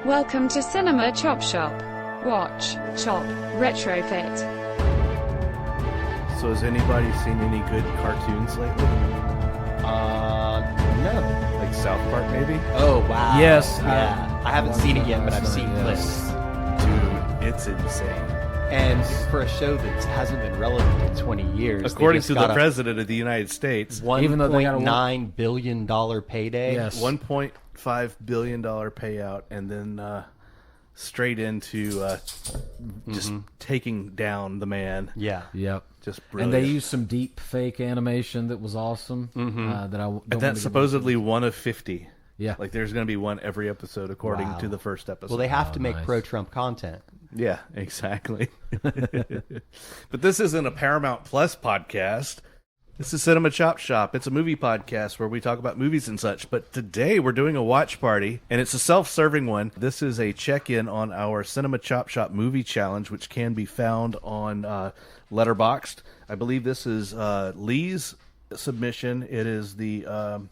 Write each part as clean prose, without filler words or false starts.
Welcome to Cinema Chop Shop. Watch, chop, retrofit. So has anybody seen any good cartoons lately? No. Like South Park, maybe? Oh, wow. Yes. Yeah. I haven't seen it yet, but I've seen clips. Dude, it's insane. And for a show that hasn't been relevant in 20 years. According to the President of the United States, Even though they got a $1.9 billion payday. Yes. $1.5 billion payout, and then straight into just taking down the man. Yeah. Yep. Just And brilliant. they used some deep fake animation that was awesome. And that's supposedly one of 50. Yeah. Like there's going to be one every episode according Wow. to the first episode. Well, they have to make nice. pro-Trump content. Yeah, exactly. But this isn't a Paramount Plus podcast. This is Cinema Chop Shop. It's a movie podcast where we talk about movies and such. But today we're doing a watch party, and it's a self-serving one. This is a check-in on our Cinema Chop Shop movie challenge, which can be found on Letterboxd. I believe this is Lee's submission. It is the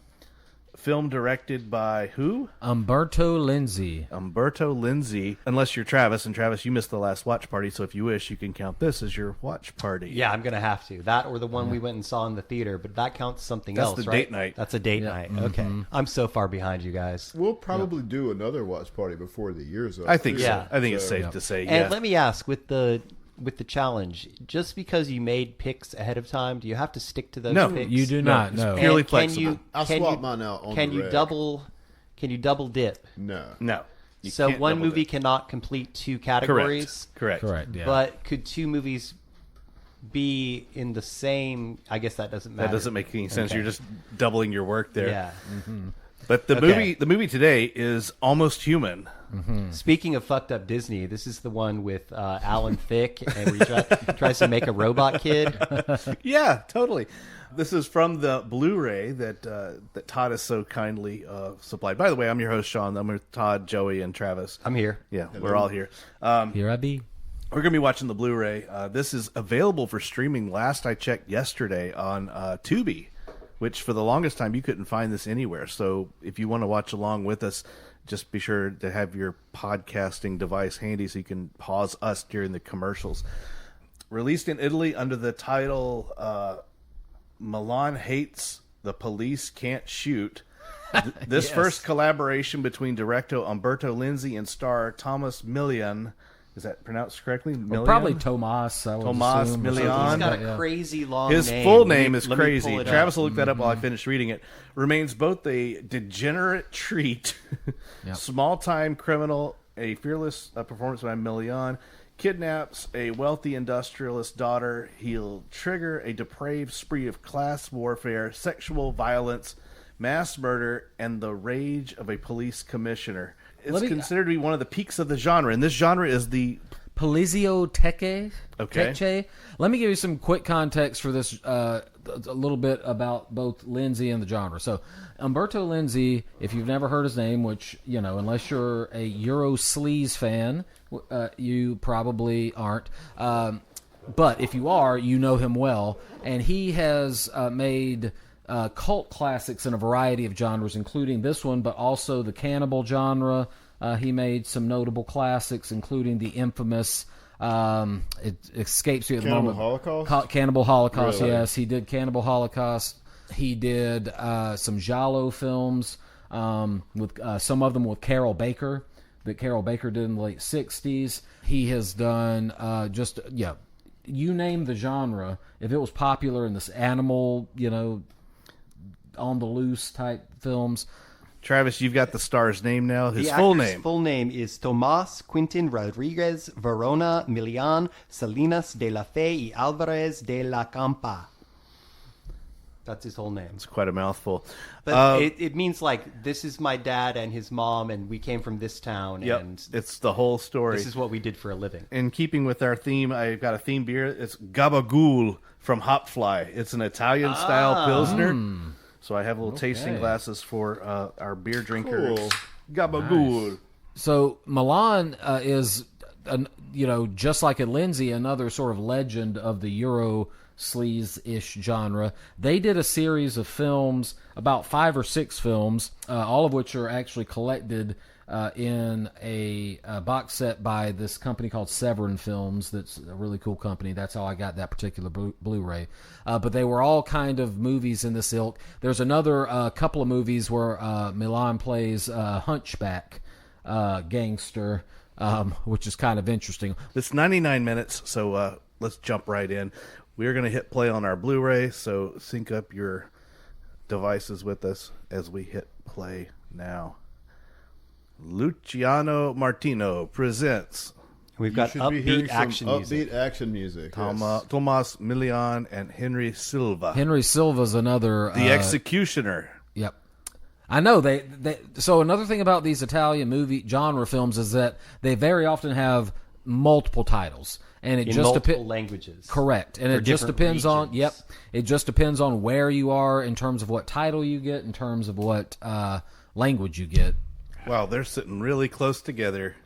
film directed by who? Umberto Lenzi. Umberto Lenzi. Unless you're Travis, and Travis, you missed the last watch party, so if you wish, you can count this as your watch party. Yeah, I'm going to have to. That or the one we went and saw in the theater, but that counts something That's else, the right? date night. That's a date night. Okay. I'm so far behind you guys. We'll probably do another watch party before the year's up. I think too. so. Yeah. I think it's safe to say, And yeah. let me ask, with the challenge, just because you made picks ahead of time, do you have to stick to those No, picks? You do not, it's no. purely And flexible. I'll can swap you- mine out on Can the you reg. double dip? No. No. You So can't one double movie dip. cannot complete two categories. Correct. Yeah. But could two movies be in the same? I guess that doesn't matter. That doesn't make any sense. Okay. You're just doubling your work there. Yeah. But the Okay. movie today is Almost Human. Speaking of fucked up Disney, this is the one with Alan Thicke, and where he tries to make a robot kid. Yeah, totally. This is from the Blu-ray that Todd has so kindly supplied. By the way, I'm your host, Sean. I'm with Todd, Joey, and Travis. I'm here. Yeah, we're all here. Here I be. We're going to be watching the Blu-ray. This is available for streaming. Last I checked yesterday on Tubi, which for the longest time you couldn't find this anywhere. So if you want to watch along with us, just be sure to have your podcasting device handy so you can pause us during the commercials. Released in Italy under the title Milan Hates, the Police Can't Shoot. This Yes. first collaboration between director Umberto Lenzi and star Thomas Milian. Is that pronounced correctly? Well, Milian? probably Tomas. I would Tomas assume, or Milian. something He's like got that, a yeah. crazy long His name. full Let me- name is let me crazy. pull it Travis up. will look that up while I finish reading it. Remains both a degenerate treat, small-time criminal, a fearless performance by Milian, kidnaps a wealthy industrialist daughter. He'll trigger a depraved spree of class warfare, sexual violence, mass murder, and the rage of a police commissioner. It's considered to be one of the peaks of the genre, and this genre is the Polliziotteschi. Okay. Tecce. Let me give you some quick context for this, a little bit about both Lenzi and the genre. So, Umberto Lenzi, if you've never heard his name, which, unless you're a Euro sleaze fan, you probably aren't. But if you are, you know him well. And he has made cult classics in a variety of genres, including this one, but also the cannibal genre. He made some notable classics, including the infamous, it escapes me at the Cannibal moment. Holocaust? Cannibal Holocaust, Really? yes. He did Cannibal Holocaust. He did some Giallo films, with some of them with Carol Baker, that Carol Baker did in the late 60s. He has done you name the genre. If it was popular in this animal, on the loose type films. Travis, you've got the star's name now. His The full actor's name. full name is Tomás Quintin Rodriguez Verona Milian Salinas de la Fe y Alvarez de la Campa. That's his whole name. It's quite a mouthful. But it means like, this is my dad and his mom, and we came from this town, Yep, and it's the whole story. this is what we did for a living. In keeping with our theme, I've got a theme beer. It's Gabagool from Hopfly. It's an Italian-style Pilsner. So I have little tasting glasses for our beer drinkers. Cool. Gabagool. So Milan is, just like a Lenzi, another sort of legend of the Euro sleaze-ish genre. They did a series of films, about 5 or 6 films, all of which are actually collected in a box set by this company called Severin Films. That's a really cool company. That's how I got that particular Blu-ray. But they were all kind of movies in this ilk. There's another couple of movies where Milan plays Hunchback gangster, which is kind of interesting. It's 99 minutes, so let's jump right in. We're going to hit play on our Blu-ray, so sync up your devices with us as we hit play now. Luciano Martino presents We've got You should be hearing upbeat action some music. upbeat action music. yes. Tomas Milian and Henry Silva. Henry Silva's another... The Executioner. Yep. I know they so another thing about these Italian movie genre films is that they very often have multiple titles, and it In just multiple languages. correct, and For it just different depends on regions. it just depends on where you are in terms of what title you get, in terms of what language you get. Wow, they're sitting really close together.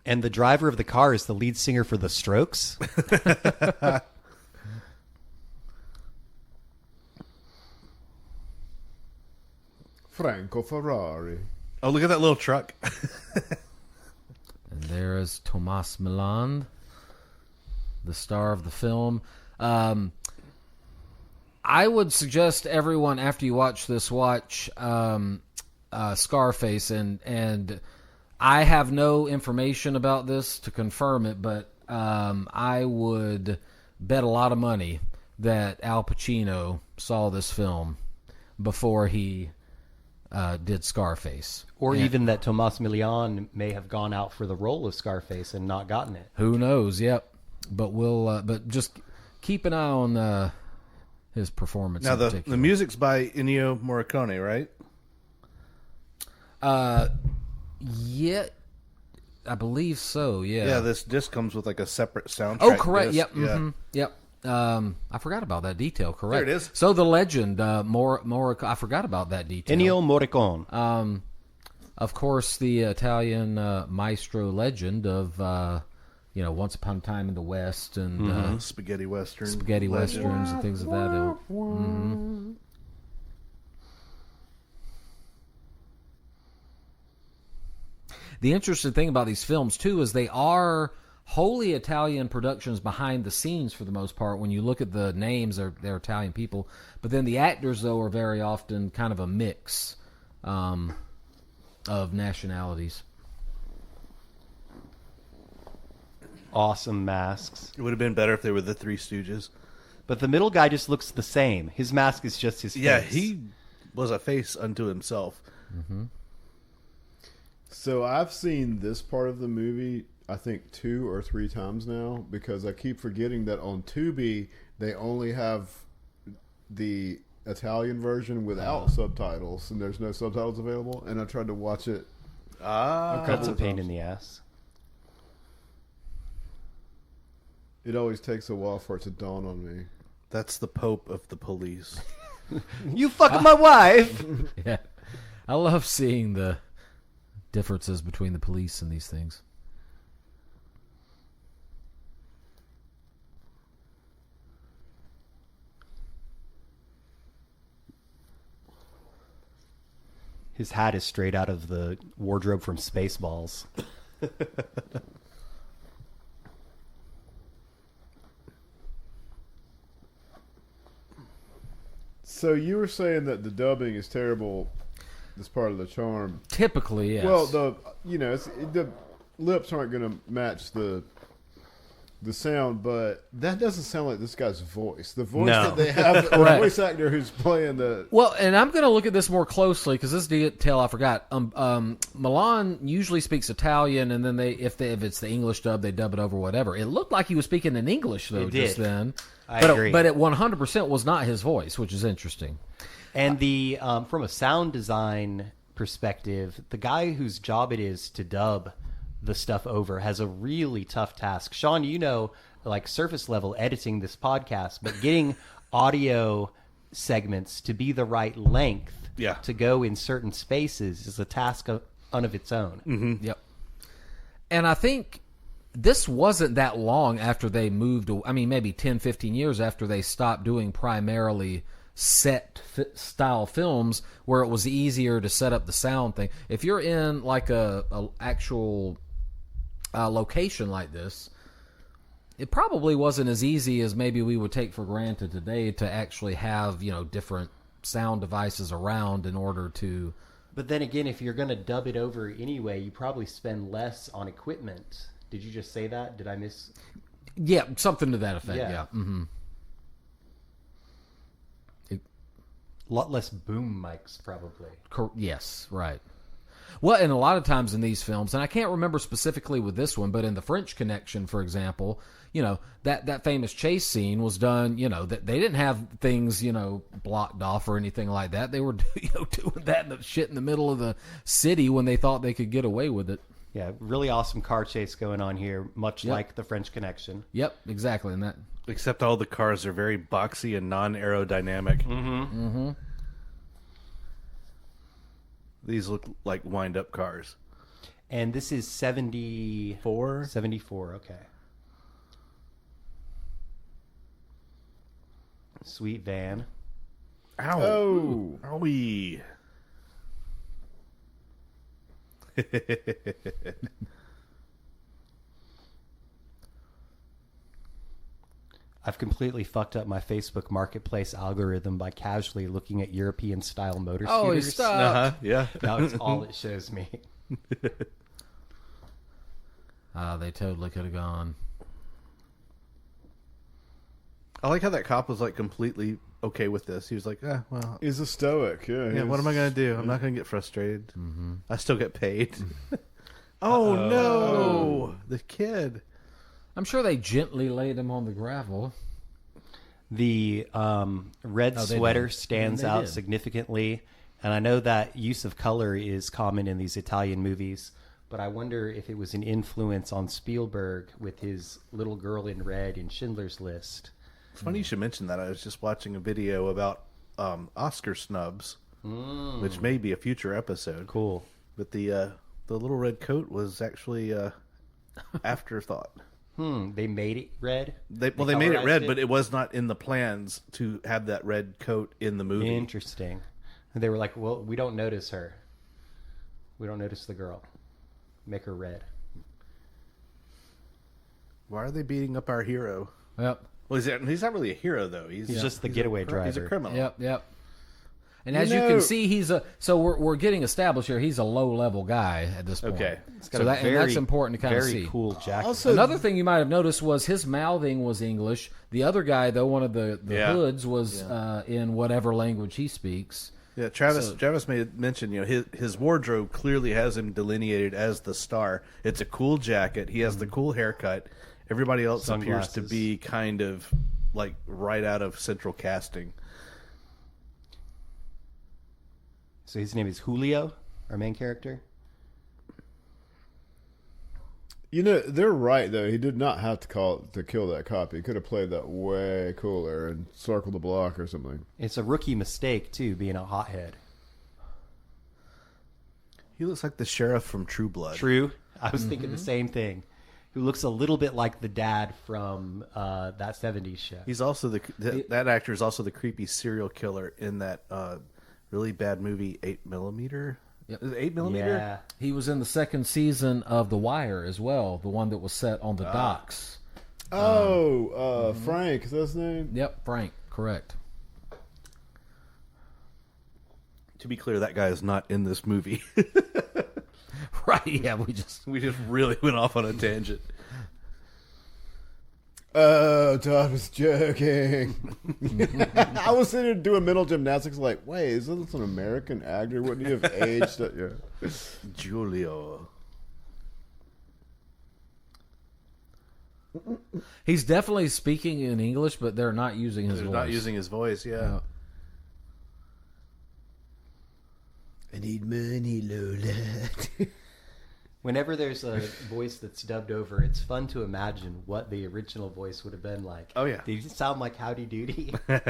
And the driver of the car is the lead singer for The Strokes. Franco Ferrari. Oh, look at that little truck. And there is Tomas Milan, the star of the film. I would suggest everyone, after you watch this, watch Scarface. And I have no information about this to confirm it, but I would bet a lot of money that Al Pacino saw this film before he did Scarface. Or even that Tomas Milian may have gone out for the role of Scarface and not gotten it. Who knows? Yep. But we'll. But just keep an eye on his performance. Now, in the particular. music's by Ennio Morricone, right? Yeah, I believe so. Yeah. Yeah, this disc comes with like a separate soundtrack. Oh, correct. disc. Yep. Mhm, yep. I forgot about that detail. Correct. There it is. So the legend, I forgot about that detail. Ennio Morricone. Of course, the Italian maestro legend of Once Upon a Time in the West and Spaghetti Western. spaghetti legend. westerns and things of that ilk. Mhm. The interesting thing about these films, too, is they are wholly Italian productions behind the scenes for the most part. When you look at the names, they're Italian people. But then the actors, though, are very often kind of a mix of nationalities. Awesome masks. It would have been better if they were the Three Stooges. But the middle guy just looks the same. His mask is just his face. Yeah, he was a face unto himself. So I've seen this part of the movie, I think 2 or 3 times now, because I keep forgetting that on Tubi they only have the Italian version without subtitles, and there's no subtitles available. And I tried to watch it. That's a pain in the ass. It always takes a while for it to dawn on me. That's the Pope of the police. You fucking my wife! Yeah, I love seeing the differences between the police and these things. His hat is straight out of the wardrobe from Spaceballs. So you were saying that the dubbing is terrible. That's part of the charm. Typically, yes. Well, the lips aren't going to match the sound, but that doesn't sound like this guy's voice. The voice No. that they have, the voice actor who's playing the. Well, and I'm going to look at this more closely because this detail I forgot. Milan usually speaks Italian, and then if it's the English dub, they dub it over whatever. It looked like he was speaking in English though It did. just then. I but agree. But it 100% was not his voice, which is interesting. And the from a sound design perspective, the guy whose job it is to dub the stuff over has a really tough task. Sean, like surface level editing this podcast, but getting audio segments to be the right length to go in certain spaces is a task of its own. Mm-hmm. Yep. And I think this wasn't that long after they moved, maybe 10, 15 years after they stopped doing primarily style films where it was easier to set up the sound thing. If you're in like a actual location like this, it probably wasn't as easy as maybe we would take for granted today to actually have, different sound devices around in order to. But then again, if you're going to dub it over anyway, you probably spend less on equipment. Did you just say that? Did I miss? Yeah, something to that effect. Yeah. Yeah. Mm-hmm. A lot less boom mics, probably. Yes, right. Well, and a lot of times in these films, and I can't remember specifically with this one, but in The French Connection, for example, that famous chase scene was done, that they didn't have things, blocked off or anything like that. They were, doing that in the middle of the city when they thought they could get away with it. Yeah, really awesome car chase going on here, much like The French Connection. Yep, exactly. And that. Except all the cars are very boxy and non-aerodynamic. Mm-hmm. Mm-hmm. These look like wind-up cars. And this is 74? 74, okay. Sweet van. Ow. Oh. Owie. I've completely fucked up my Facebook Marketplace algorithm by casually looking at European-style motor Oh, scooters. Uh-huh, yeah. Now it's all it shows me. They totally could have gone. I like how that cop was like completely okay with this. He was like, well, He's a stoic, yeah. what am I going to do? I'm not going to get frustrated. Mm-hmm. I still get paid. Oh, no. The kid. I'm sure they gently laid him on the gravel. The red sweater did. stands They out did. significantly, and I know that use of color is common in these Italian movies, but I wonder if it was an influence on Spielberg with his little girl in red in Schindler's List. It's funny you should mention that. I was just watching a video about Oscar snubs, which may be a future episode. Cool. But the little red coat was actually afterthought. They made it red? They made it red, colorized but it was not in the plans to have that red coat in the movie. Interesting. And they were like, well, we don't notice her. We don't notice the girl. Make her red. Why are they beating up our hero? Yep. Well, he's not really a hero, though. He's just the getaway driver. He's a criminal. Yep. And as you can see, we're getting established here. He's a low level guy at this point. Okay. Got a and that's important to kind of very see. cool jacket. Also, Another thing you might have noticed was his mouthing was English. The other guy, though, one of the hoods was in whatever language he speaks. Yeah, Travis made mention, his wardrobe clearly has him delineated as the star. It's a cool jacket. He has the cool haircut. Everybody else appears to Sunglasses. be kind of like right out of central casting. So his name is Julio, our main character. They're right though. He did not have to kill that cop. He could have played that way cooler and circled the block or something. It's a rookie mistake, too, being a hothead. He looks like the sheriff from True Blood. True. I was thinking the same thing. Who looks a little bit like the dad from that 70s show. He's also that actor is also the creepy serial killer in that really bad movie 8mm. Yep. Is it 8mm? Yeah. He was in the second season of The Wire as well, the one that was set on the docks. Frank, is that his name? Yep, Frank, correct. To be clear, that guy is not in this movie. Right, yeah, we just really went off on a tangent. Oh, Todd was joking. I was sitting there doing mental gymnastics like, wait, is this an American actor? Wouldn't he have aged? Yeah. Julio. He's definitely speaking in English, but they're not using his They're voice. not using his voice, yeah. I need money, Lola. Whenever there's a voice that's dubbed over, it's fun to imagine what the original voice would have been like. Oh, yeah. Did it sound like Howdy Doody? I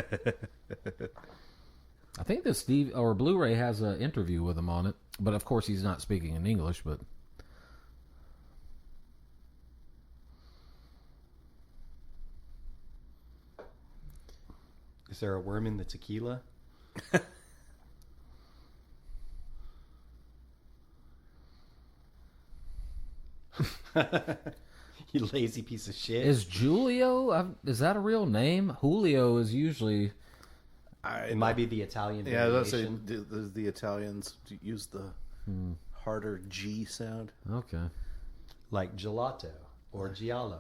think this Blu-ray has an interview with him on it, but of course he's not speaking in English. But Is there a worm in the tequila? You lazy piece of shit. Is Julio? Is that a real name? Julio is usually. It might be the Italian Yeah, I was variation. going to say the Italians use the harder G sound. Okay, Like gelato or giallo.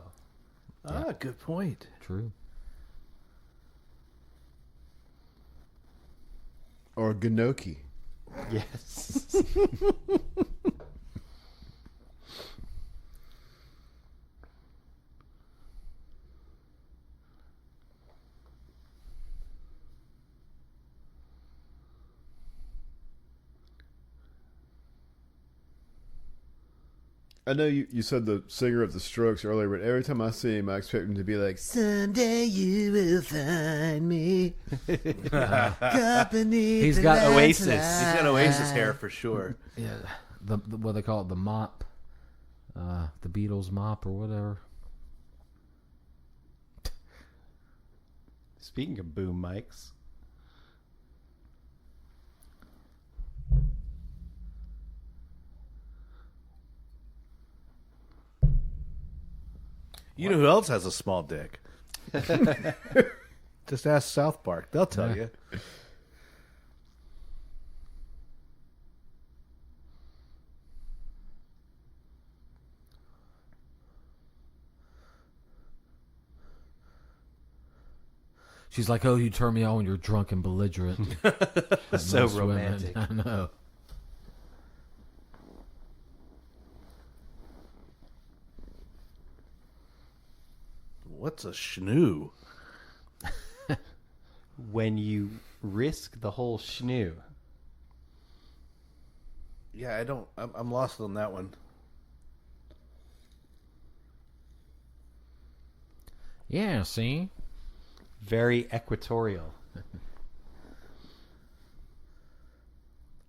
Ah, good point. true. Or gnocchi. Yes. I know you said the singer of the Strokes earlier, but every time I see him, I expect him to be like, "Someday you will find me." Company. He's got Oasis. He's got Oasis hair for sure. Yeah, the what they call it, the mop, the Beatles mop or whatever. Speaking of boom mics. You know who else has a small dick? Just ask South Park. They'll tell you. She's like, "Oh, you turn me on when you're drunk and belligerent." Like So most women. romantic. I know. What's a schnoo? When you risk the whole schnoo. Yeah, I don't. I'm lost on that one. Yeah, see? Very equatorial.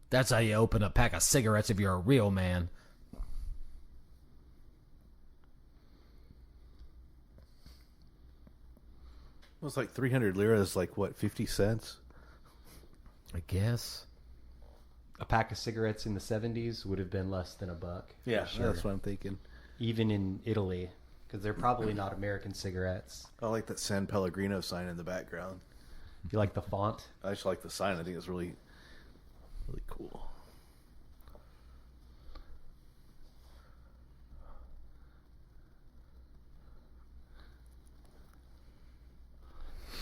That's how you open a pack of cigarettes if you're a real man. It was like 300 lira is like, what, 50 cents? I guess. A pack of cigarettes in the 70s would have been less than $1. Yeah, that's what I'm thinking. Even in Italy, because they're probably not American cigarettes. I like that San Pellegrino sign in the background. You like the font? I just like the sign. I think it's really, really cool.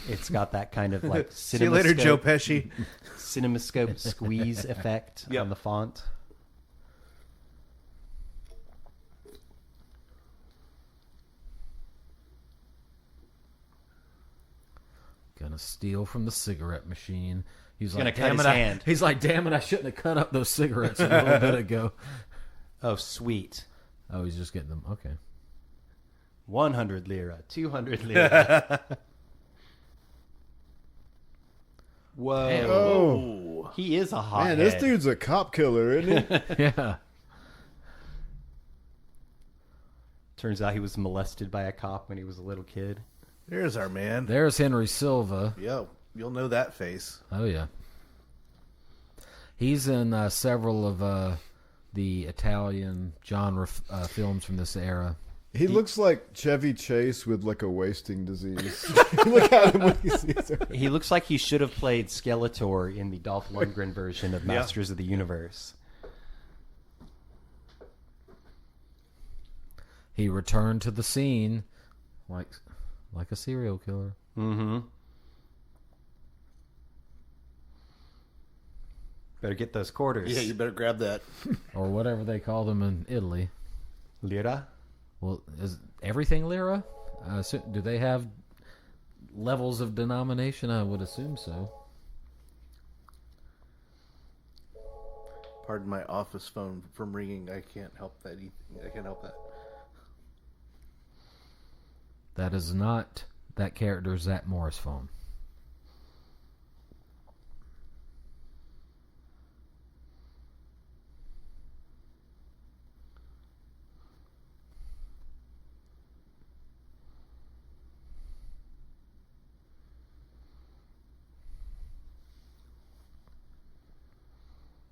It's got that kind of like See you later, Joe Pesci. cinemascope squeeze effect Yep. on the font. Gonna steal from the cigarette machine. He's Gonna like, cut damn his it, hand. He's like, damn it, I shouldn't have cut up those cigarettes a little bit ago. Oh, sweet. Oh, he's just getting them. Okay. 100 lira, 200 lira. Whoa. Damn. Oh, He is a hot man, this dude's a cop killer, isn't he? Yeah. Turns out he was molested by a cop when he was a little kid. There's our man. There's Henry Silva. Yo, you'll know that face. Oh, yeah. He's in several of the Italian genre films from this era. He looks like Chevy Chase with like a wasting disease. Look at him when he sees her. He looks like he should have played Skeletor in the Dolph Lundgren version of Masters of the Universe. He returned to the scene like a serial killer. Mm-hmm. Better get those quarters. Yeah, you better grab that. Or whatever they call them in Italy. Lira? Well, is everything lira? Do they have levels of denomination? I would assume so. Pardon my office phone from ringing. I can't help that. I can't help that. That is not that character's Zach Morris phone.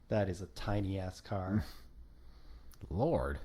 That is a tiny ass car. Lord.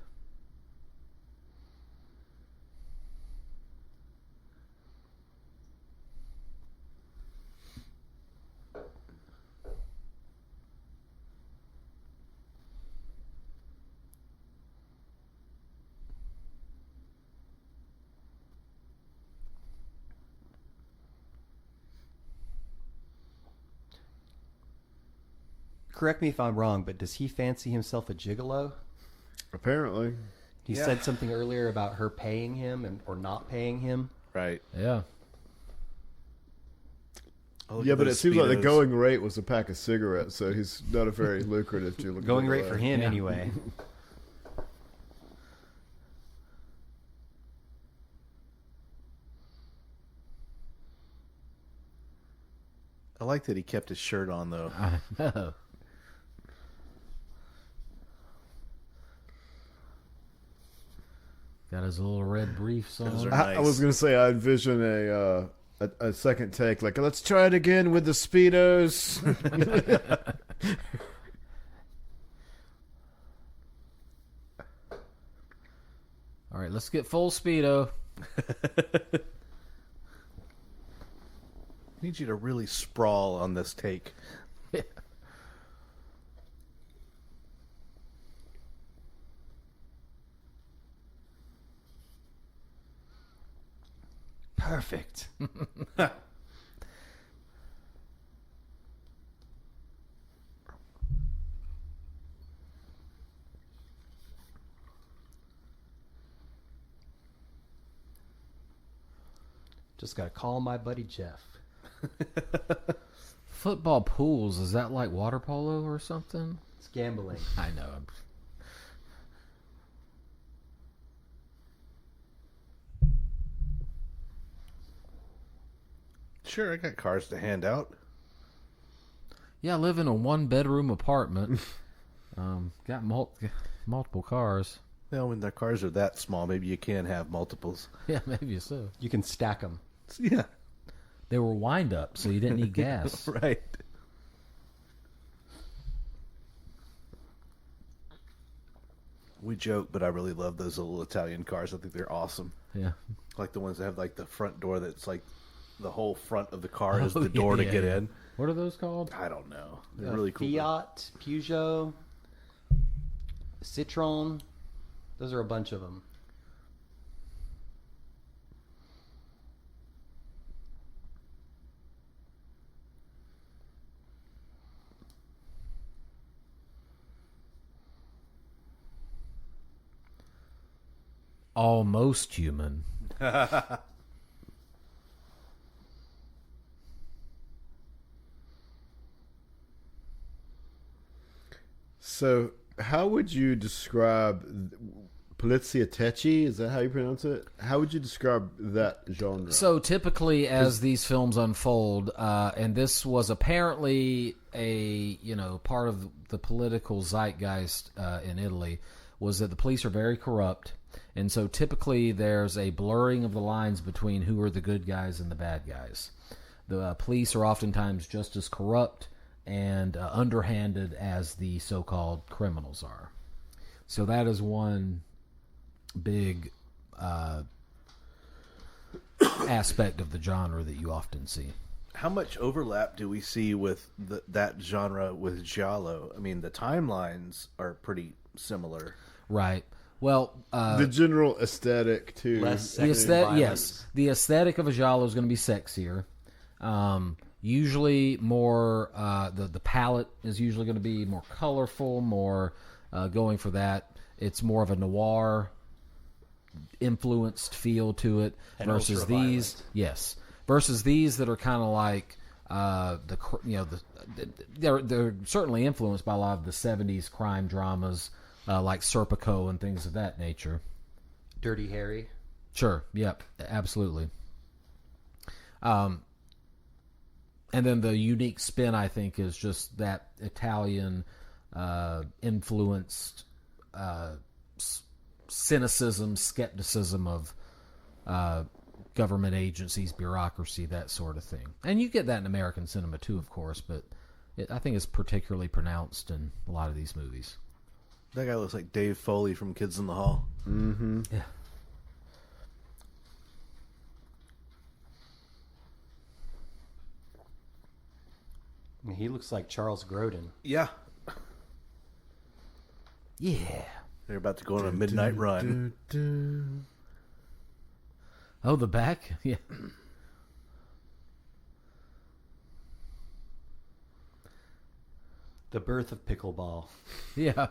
Correct me if I'm wrong, but does he fancy himself a gigolo? Apparently. He said something earlier about her paying him or not paying him. Right. Yeah. Oh, Yeah, but it those seems like the Speedos. going rate was a pack of cigarettes, so he's not a very lucrative gigolo. Going rate for him, anyway. I like that he kept his shirt on, though. I know. Got his little red briefs Those on. are- I was going to say, I envision a second take, like, let's try it again with the Speedos. All right, let's get full speedo. Need you to really sprawl on this take. Perfect. Just got to call my buddy Jeff. Football pools, is that like water polo or something? It's gambling. I know. Sure, I got cars to hand out. Yeah, I live in a one-bedroom apartment. Got multiple cars. Well, when their cars are that small, maybe you can have multiples. Yeah, maybe so. You can stack them. Yeah, They were wind-up, so you didn't need gas. right. We joke, but I really love those little Italian cars. I think they're awesome. Yeah. Like the ones that have like the front door that's like the whole front of the car is Oh, the door to yeah, get yeah. in. What are those called? I don't know. They're really cool. Fiat, Peugeot, Citroen. Those are a bunch of them. Almost human. So, how would you describe polliziotteschi? Is that how you pronounce it? How would you describe that genre? So typically, as these films unfold, and this was apparently a part of the political zeitgeist in Italy, was that the police are very corrupt, and so typically there's a blurring of the lines between who are the good guys and the bad guys. The police are oftentimes just as corrupt and underhanded as the so-called criminals are. So that is one big aspect of the genre that you often see. How much overlap do we see with that genre with giallo? I mean, the timelines are pretty similar. Right. Well, the general aesthetic, too. Less the sex and aesthetic, violence. yes, the aesthetic of a giallo is going to be sexier. Usually more, the palette is usually going to be more colorful, more going for that. It's more of a noir influenced feel to it And versus ultra-violent. these, yes, versus these that are kind of like they're certainly influenced by a lot of the 70s crime dramas like Serpico and things of that nature. Dirty Harry. Sure. Yep. Absolutely. And then the unique spin, I think, is just that Italian influenced cynicism, skepticism of government agencies, bureaucracy, that sort of thing. And you get that in American cinema too, of course, but I think it's particularly pronounced in a lot of these movies. That guy looks like Dave Foley from Kids in the Hall. Mm-hmm. Yeah. He looks like Charles Grodin. Yeah. Yeah. They're about to go on a midnight run. Oh, the back? Yeah. The birth of pickleball. Yeah.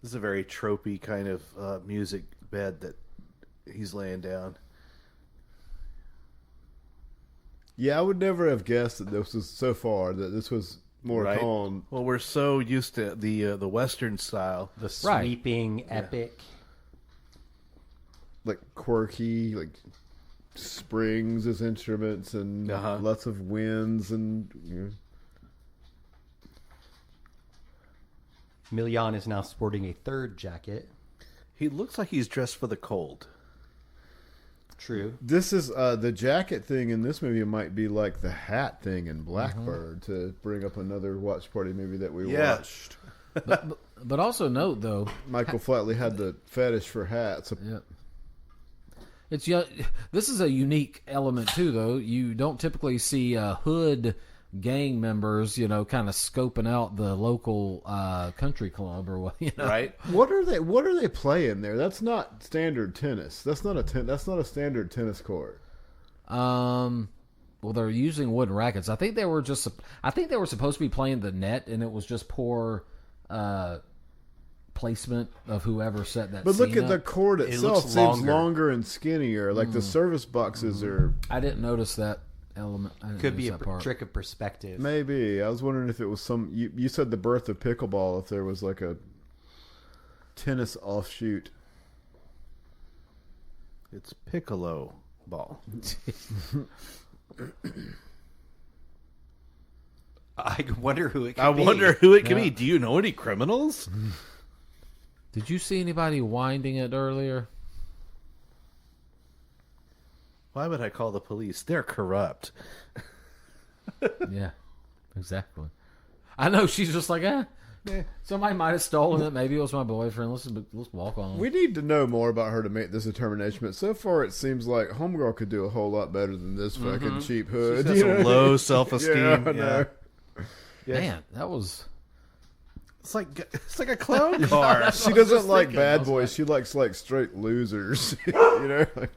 This is a very tropey kind of music bed that he's laying down. Yeah, I would never have guessed that this was so far that this was Right? Morricone. Well, we're so used to the Western style. The Right. sweeping epic. Like quirky, like springs as instruments and Uh-huh. lots of winds and Milian is now sporting a third jacket. He looks like he's dressed for the cold. True. This is the jacket thing in this movie might be like the hat thing in Blackbird to bring up another watch party movie that we Yeah. watched. But also note, though, Michael Flatley had the fetish for hats. yeah. This is a unique element, too, though. You don't typically see hood gang members, kind of scoping out the local country club or what, Right? What are they playing there? That's not standard tennis. That's not a standard tennis court. Well, they're using wooden rackets. I think they were supposed to be playing the net, and it was just poor placement of whoever set that. But look scene at the up. court It itself looks seems longer. longer and skinnier. Like the service boxes are I didn't notice that element. I didn't Could be a notice that part. trick of perspective. maybe. I was wondering if it was some. You said the birth of pickleball. If there was like a tennis offshoot. It's piccolo ball. I wonder who it could I be. wonder who it could be. Do you know any criminals? Did you see anybody winding it earlier? Why would I call the police? They're corrupt. Yeah, exactly. I know she's just like, somebody might have stolen it. Maybe it was my boyfriend. Let's walk on. We need to know more about her to make this determination. But so far, it seems like Homegirl could do a whole lot better than this fucking cheap hood. She's got you some know? low self-esteem. Yeah, I Yeah. know. Man, that was. It's like a clown car. She doesn't like bad boys. She likes like straight losers. you know. Like,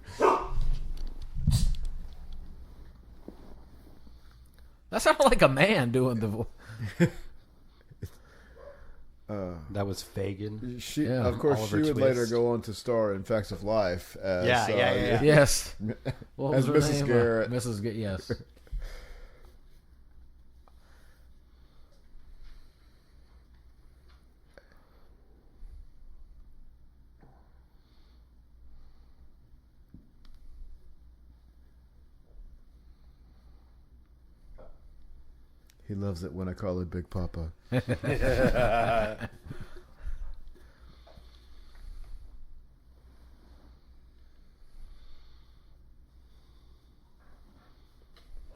That sounded like a man doing the voice. That was Fagin. she, Yeah, of course, Oliver she would later Twist. go on to star in Facts of Life. As, Yeah. Yes. What As was her Mrs. name? Garrett. Mrs. Yes. He loves it when I call him Big Papa.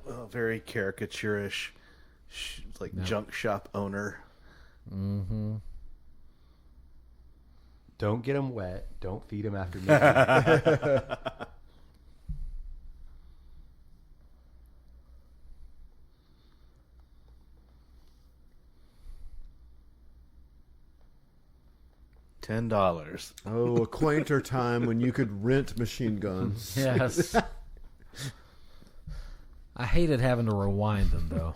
Well, very caricaturish, like junk shop owner. Don't get him wet. Don't feed him after midnight. $10. Oh, a quainter time when you could rent machine guns. Yes. I hated having to rewind them, though.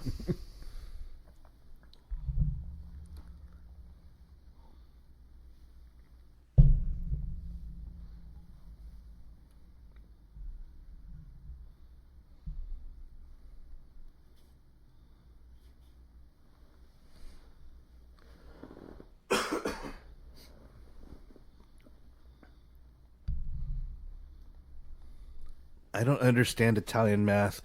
I don't understand Italian math.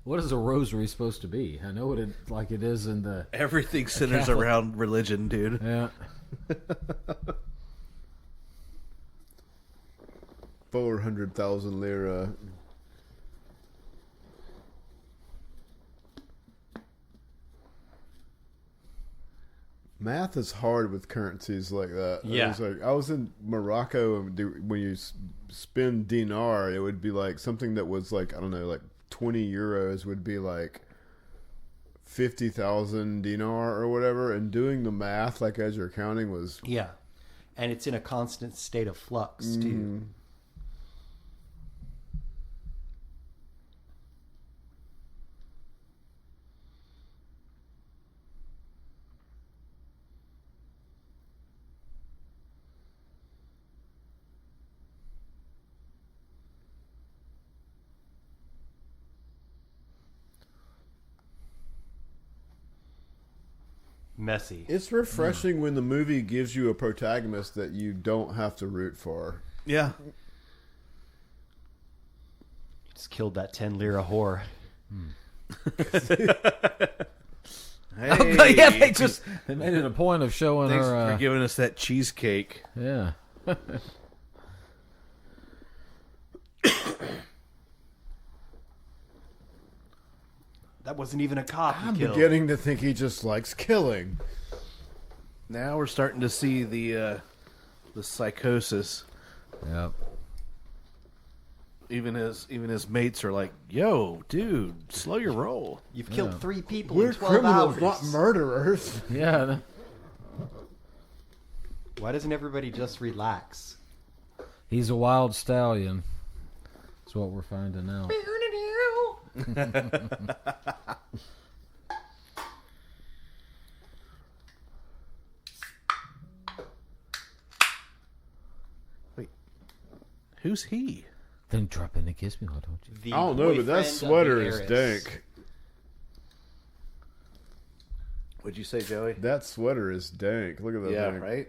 What is a rosary supposed to be? I know what it is in the. Everything centers Catholic. around religion, dude. Yeah. 400,000 lira. Math is hard with currencies like that. Yeah. I was in Morocco, and when you spend dinar, it would be like something that was like, I don't know, like 20 euros would be like 50,000 dinar or whatever. And doing the math, like as you're counting, was Yeah. And it's in a constant state of flux, too. Messy. It's refreshing when the movie gives you a protagonist that you don't have to root for. Yeah. Just killed that 10 lira whore. Hey, Yeah, they made it a point of showing thanks her. for giving us that cheesecake. Yeah. That wasn't even a cop he I'm killed. beginning to think he just likes killing. Now we're starting to see the psychosis. Yeah. Even his mates are like, "Yo, dude, slow your roll." You've killed 3 people We're in 12 criminals, hours. not murderers. Yeah. Why doesn't everybody just relax? He's a wild stallion. That's what we're finding out. Wait, who's he? Then drop in and kiss me, why don't you? The I don't know, but that boyfriend of sweater the is heiress. dank. What'd you say, Joey? That sweater is dank. Look at that Yeah, thing. right.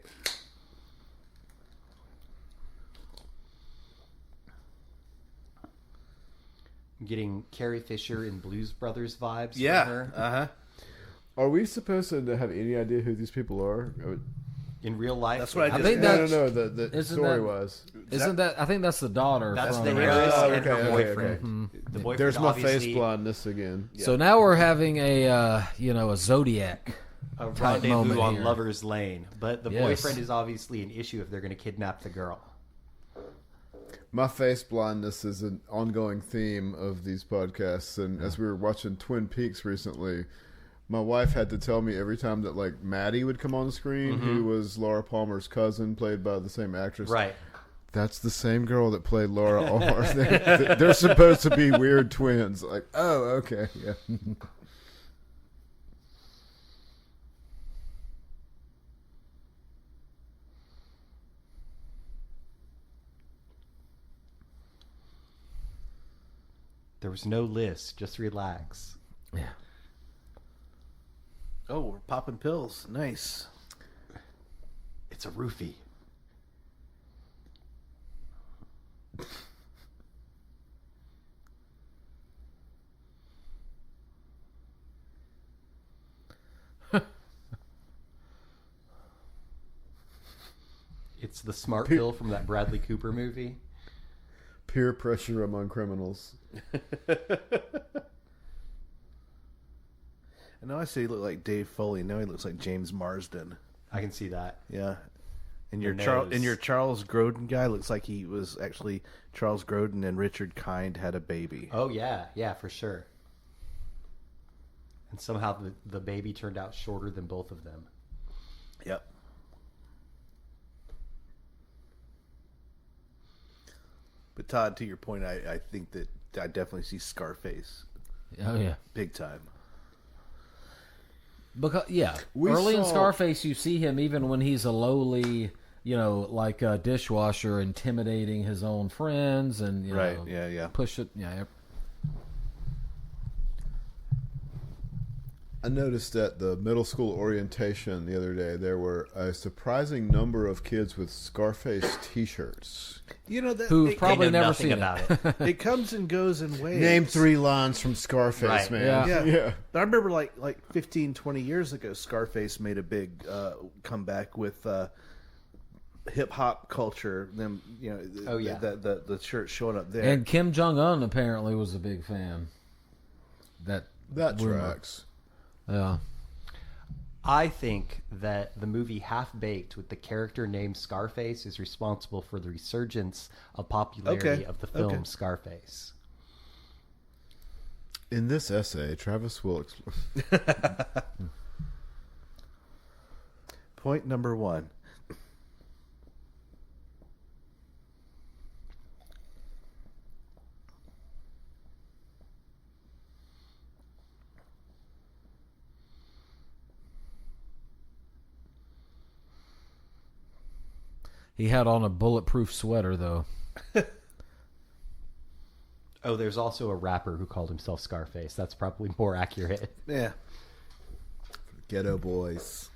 I'm getting Carrie Fisher and Blues Brothers vibes from Yeah. her. Uh-huh. Are we supposed to have any idea who these people are? In real life, That's what I I just- think No, that's the isn't story that- was. isn't that I think that's the daughter. that's from, the heiress Oh, and her okay, boyfriend. okay. The boyfriend There's my obviously face blindness again. So now we're having a a Zodiac. a type rendezvous moment on here. Lover's Lane, but the Yes. boyfriend is obviously an issue if they're going to kidnap the girl. My face blindness is an ongoing theme of these podcasts, and as we were watching Twin Peaks recently, my wife had to tell me every time that like Maddie would come on the screen, who was Laura Palmer's cousin, played by the same actress. Right. That's the same girl that played Laura Palmer. They're supposed to be weird twins. Like, oh, okay, yeah. There was no list. Just relax. Yeah. Oh, we're popping pills. Nice. It's a roofie. It's the smart pill from that Bradley Cooper movie. Peer pressure among criminals. And now I say he looked like Dave Foley. Now he looks like James Marsden. I can see that. Yeah. And The your nose. Charles Grodin guy looks like he was actually Charles Grodin and Richard Kind had a baby. Oh yeah, yeah, for sure. And somehow the baby turned out shorter than both of them. Yep. But Todd, to your point, I think that I definitely see Scarface Oh yeah. big time. Because We early in saw- Scarface, you see him even when he's a lowly, like a dishwasher, intimidating his own friends, and Right, yeah. push it. Yeah, I noticed at the middle school orientation the other day, there were a surprising number of kids with Scarface T-shirts. You know that who've it, probably They know never nothing seen about it. it. it comes and goes in waves. Name 3 lines from Scarface, Right. man. Yeah. Yeah. But I remember like 15, 20 years ago, Scarface made a big comeback with hip hop culture. Them, Oh, yeah. the shirt showing up there. And Kim Jong Un apparently was a big fan. That That rumor. tracks. Yeah. I think that the movie Half Baked with the character named Scarface is responsible for the resurgence of popularity of the film Scarface. In this essay, Travis will Point number 1. He had on a bulletproof sweater, though. Oh, there's also a rapper who called himself Scarface. That's probably more accurate. Yeah. Ghetto Boys.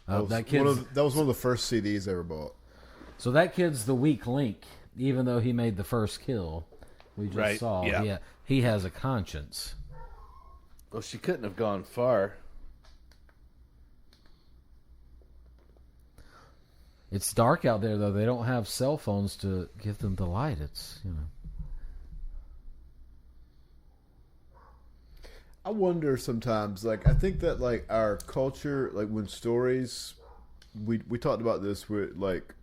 That kid's, that was one of the first CDs I ever bought. so that kid's the weak link, even though he made the first kill. We just Right, saw. yeah. He has a conscience. Well, she couldn't have gone far. It's dark out there, though. They don't have cell phones to give them the light. It's, you know. I wonder sometimes, like, I think that, like, our culture, like, when stories, we talked about this with, like,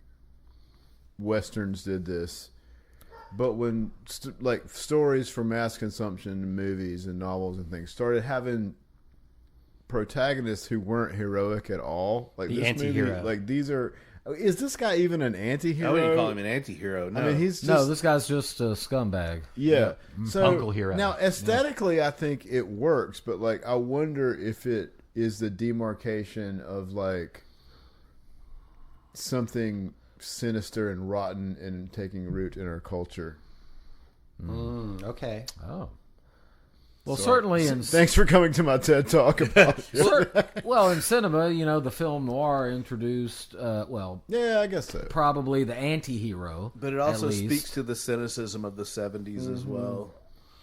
Westerns did this, but when, like, stories for mass consumption in movies and novels and things started having protagonists who weren't heroic at all, like, The this anti-hero. movie, like, these are, is this guy even an anti-hero? I wouldn't call him an anti-hero. No. I mean, he's just... No, this guy's just a scumbag. Yeah. So Uncle Hero. now aesthetically I think it works, but like I wonder if it is the demarcation of like something sinister and rotten and taking root in our culture. Okay. Oh. Well, So- certainly in Thanks for coming to my TED Talk about well, in cinema, you know, the film noir introduced, Yeah, I guess so. probably the anti-hero. But it also at least. speaks to the cynicism of the 70s as well.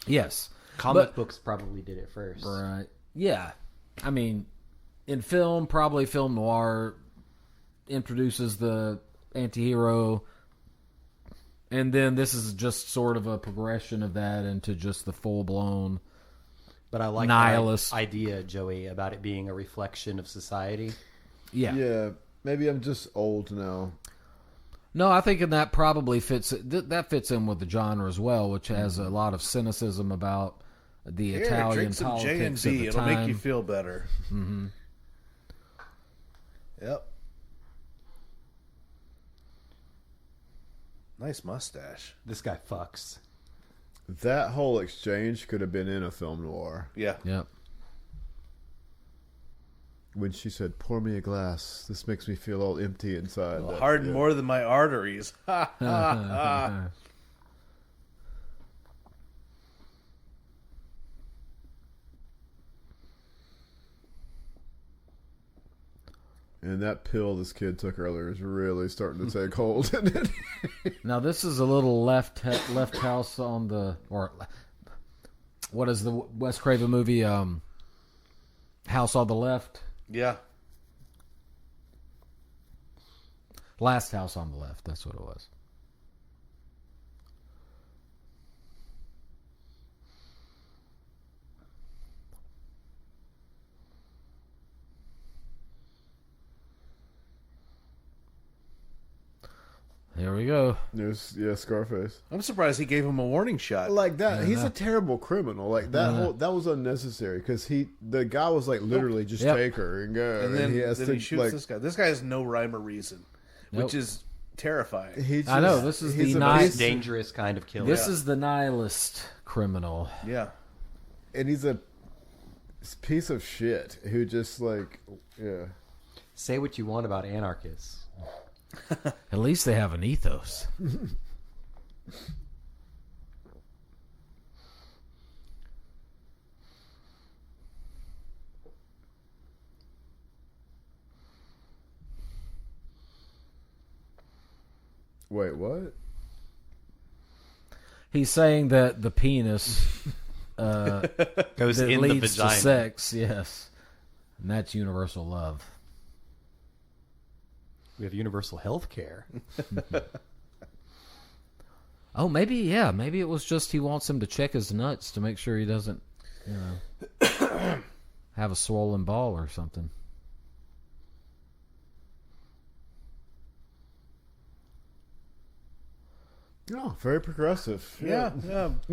Yes. Comic books probably did it first. Right. Yeah. I mean, in film, probably film noir introduces the anti-hero, and then this is just sort of a progression of that into just the full-blown But I like nihilist that idea, Joey, about it being a reflection of society. Yeah, maybe I'm just old now. No, I think that probably fits. That fits in with the genre as well, which has a lot of cynicism about the Here, Italian drink some politics J&B. at the It'll time. make you feel better. Mm-hmm. Yep. Nice mustache. This guy fucks. That whole exchange could have been in a film noir. Yeah. Yep. When she said, "Pour me a glass. This makes me feel all empty inside." That- Harden yeah. more than my arteries. Ha, ha, ha. And that pill this kid took earlier is really starting to take hold. Isn't it? Now this is a little left house on the, or what is the Wes Craven movie? House on the Left. Yeah. Last House on the Left. That's what it was. Here we go. There's Scarface. I'm surprised he gave him a warning shot. Like that, he's a terrible criminal. Like that that was unnecessary because the guy was like literally just Yep. take her and go, And then he has he shoots this guy. This guy has no rhyme or reason, which is terrifying. I know, this is he's the a nice- piece- Dangerous kind of killer. This is the nihilist criminal. Yeah. and he's a piece of shit who just like Say what you want about anarchists. At least they have an ethos. Wait, what? He's saying that the penis Goes that in the leads to vagina. sex, yes. And that's universal love. We have universal health care. Oh, maybe it was just he wants him to check his nuts to make sure he doesn't, you know. have a swollen ball or something. Oh, very progressive. Yeah,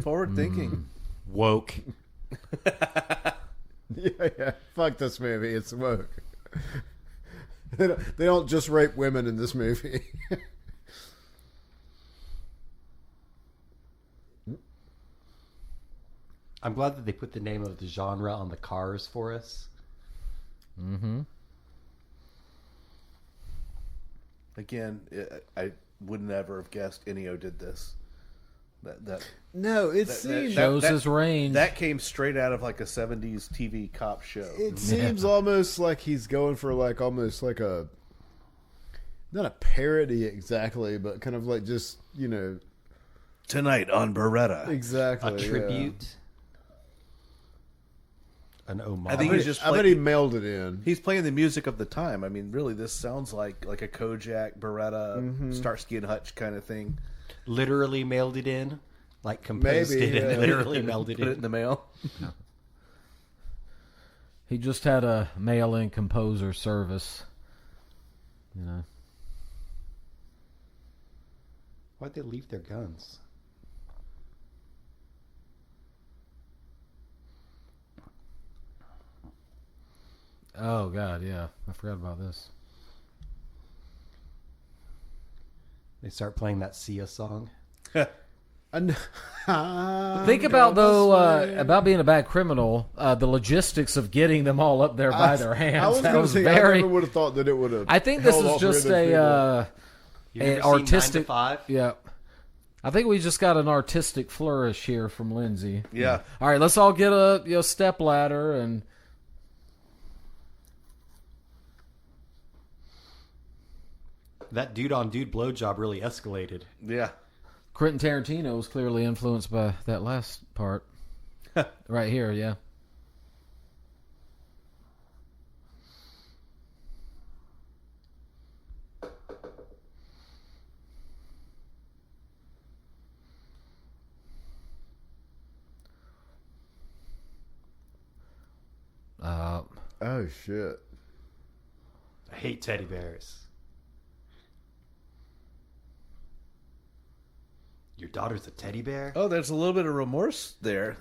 forward thinking. Woke. Yeah. Fuck this movie. It's woke. They don't just rape women in this movie. I'm glad that they put the name of the genre on the cars for us. Mm-hmm. Again, I would never have guessed Ennio did this. No, it That- seems Shows his range. That came straight out of like a 70s TV cop show. it seems almost like he's going for like almost like a not a parody exactly, but kind of like just Tonight on Beretta. exactly A tribute. An homage. I think he's just I bet he mailed it in. He's playing the music of the time. I mean, really, this sounds like a Kojak, Beretta, Starsky and Hutch kind of thing. literally mailed it in. Like composed Maybe, it and yeah. literally mailed it Put it in. in the mail. He just had a mail-in composer service. Why'd they leave their guns? Oh God, yeah, I forgot about this. They start playing that Sia song. Think about about being a bad criminal, the logistics of getting them all up there by their hands. I was That going to was say, I very. never would have thought that it would have. I think this held is off just rhythm people. You've an never seen artistic. 9 to 5? Yeah, I think we just got an artistic flourish here from Lindsay. Yeah. All right, let's all get a step ladder and. That dude-on-dude blowjob really escalated. Yeah. Quentin Tarantino was clearly influenced by that last part. Right here, yeah. Oh shit! I hate teddy bears. Your daughter's a teddy bear? Oh, there's a little bit of remorse there.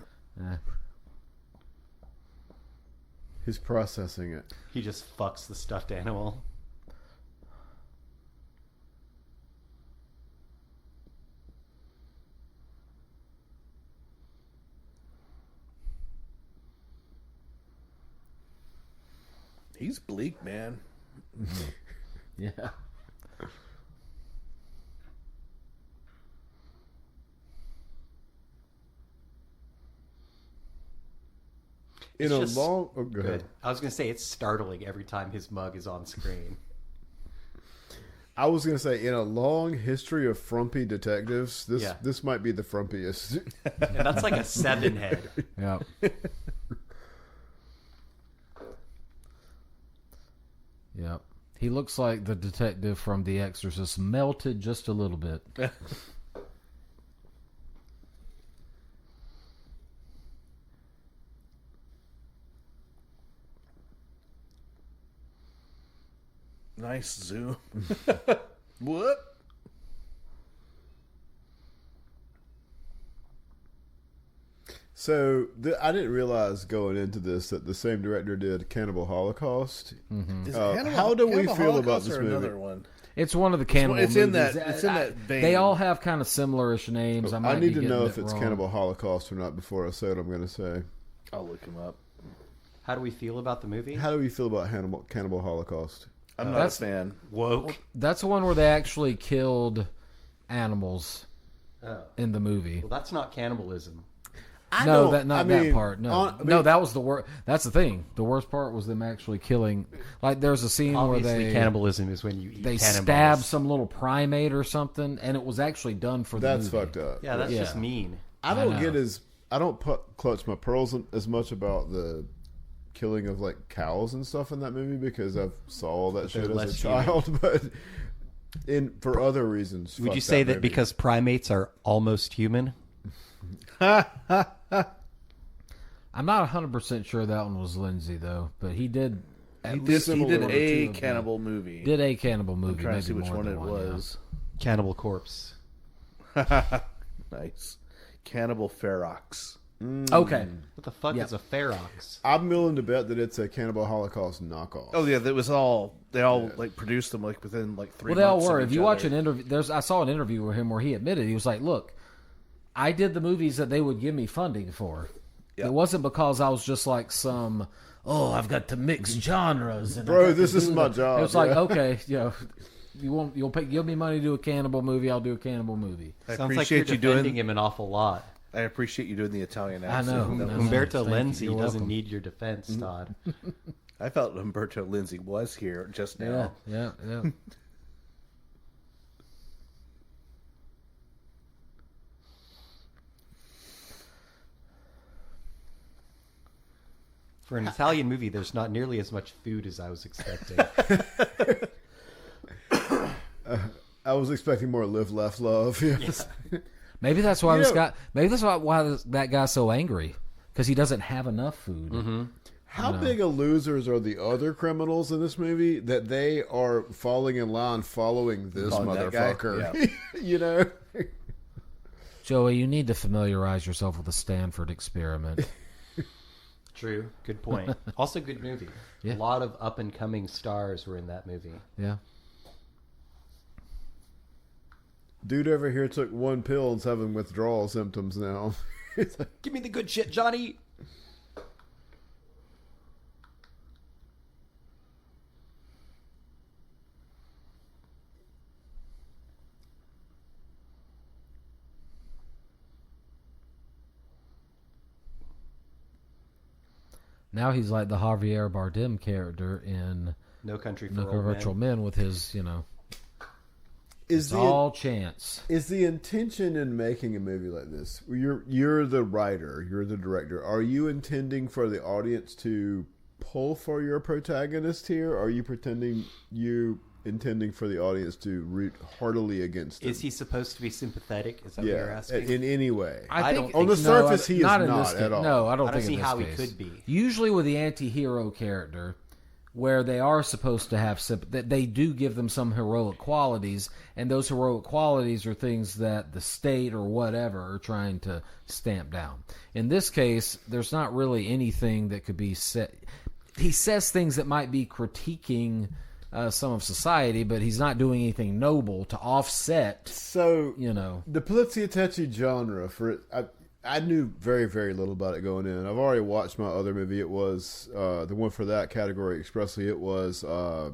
He's processing it. He just fucks the stuffed animal. He's bleak, man. Yeah. In It's a just long. Oh, go ahead. Good. I was going to say it's startling every time his mug is on screen. I was going to say, in a long history of frumpy detectives, this might be the frumpiest. And that's like a 7 head. Yeah. Yeah. He looks like the detective from The Exorcist, melted just a little bit. Nice zoom. What? So I didn't realize going into this that the same director did Cannibal Holocaust. Is How do we Cannibal feel about Holocaust this or movie? Another one. It's one of the cannibal It's in movies. that- it's in that vein. They all have kind of similarish names. I need to know if it it's wrong. Cannibal Holocaust or not before I say what I'm going to say. I'll look him up. How do we feel about the movie? How do we feel about Cannibal Holocaust? I'm not a That's- fan. Woke. That's the one where they actually killed animals Oh. in the movie. Well, that's not cannibalism. No, that part. No, no, that was the worst. That's the thing. The worst part was them actually killing. Like, there's a scene Obviously, where they cannibalism is when you eat they cannonballs. stab some little primate or something, and it was actually done for the That's movie. fucked up. Yeah, that's Yeah. just mean. I don't know. get I don't clutch my pearls as much about the killing of like cows and stuff in that movie because I've saw all that shit they're as a less human. child, but for other reasons. Would fuck you say that movie. because primates are almost human? I'm not 100% sure that one was Lindsay though, but he did. He did one or two a of them. cannibal movie. Did a cannibal I'm movie? trying Maybe to see which more one than it yeah. was. Cannibal Corpse. Nice. Cannibal Ferox. Okay. What the fuck Yep. is a ferox? I'm willing to bet that it's a Cannibal Holocaust knockoff. Oh yeah, that was all. They all like produced them like within like 3 Well, they all months. were. of If each you watch other. an interview, I saw an interview with him where he admitted he was like, "Look, I did the movies that they would give me funding for. Yep. It wasn't because I was just like some. Oh, I've got to mix genres. And Bro, I've got this to is do my that." job, It was like, yeah. okay, you'll give me money to do a cannibal movie. I'll do a cannibal movie. I Sounds like you're appreciate you defending doing. him an awful lot. I appreciate you doing the Italian I accent. know. That I was- know. Umberto Thank you. Lenzi You're doesn't welcome. need your defense, Todd. I felt Umberto Lindsay was here just Yeah, now. yeah, yeah. For an Italian movie, there's not nearly as much food as I was expecting. I was expecting more live, laugh, love. Yes. Maybe that's why You this know- guy. Maybe that's why that guy's so angry because he doesn't have enough food. How big of losers are the other criminals in this movie that they are falling in line following this Following that guy? motherfucker? You know? Joey, you need to familiarize yourself with the Stanford experiment. True. Good point. Also, good movie. Yeah. A lot of up and coming stars were in that movie. Yeah. Dude over here took one pill and's having withdrawal symptoms now. It's like, Give me the good shit, Johnny. Now he's like the Javier Bardem character in No Country for No Old Virtual Men. Men with his, is it's the all chance. is the intention in making a movie like this? You're the writer, you're the director. Are you intending for the audience to pull for your protagonist here? Or are you intending for the audience to root heartily against him? Is he supposed to be sympathetic? Is that what you're Yeah, asking? in any way. I don't On the think surface, I- he is in not this at case. all. No, I don't I don't think see in this how he case. could be. Usually with the anti-hero character, where they are supposed to have sympathy, they do give them some heroic qualities, and those heroic qualities are things that the state or whatever are trying to stamp down. In this case, there's not really anything that could be said. He says things that might be critiquing some of society, but he's not doing anything noble to offset, So the polliziotteschi genre I knew very, very little about it going in. I've already watched my other movie. It was the one for that category expressly. It was the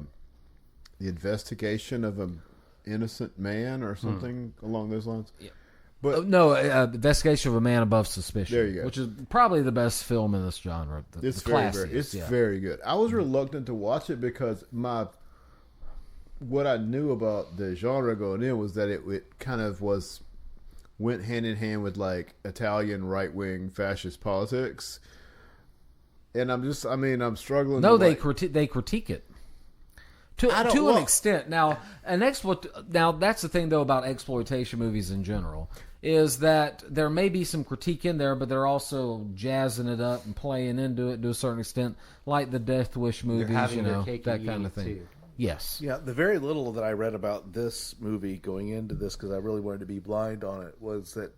investigation of an innocent man or something along those lines. Yeah. But investigation Investigation of a Man Above Suspicion. There you go. Which is probably the best film in this genre. it's the very, classiest, very, very good. I was reluctant to watch it because what I knew about the genre going in was that it kind of went hand in hand with like Italian right wing fascist politics, and I'm struggling. No, to, they like, they critique it to I don't- an well- extent. Now, now that's the thing though about exploitation movies in general is that there may be some critique in there, but they're also jazzing it up and playing into it to a certain extent, like the Death Wish movies, having their cake that and kind eating of thing. it, too. Yes. Yeah, the very little that I read about this movie going into this, because I really wanted to be blind on it, was that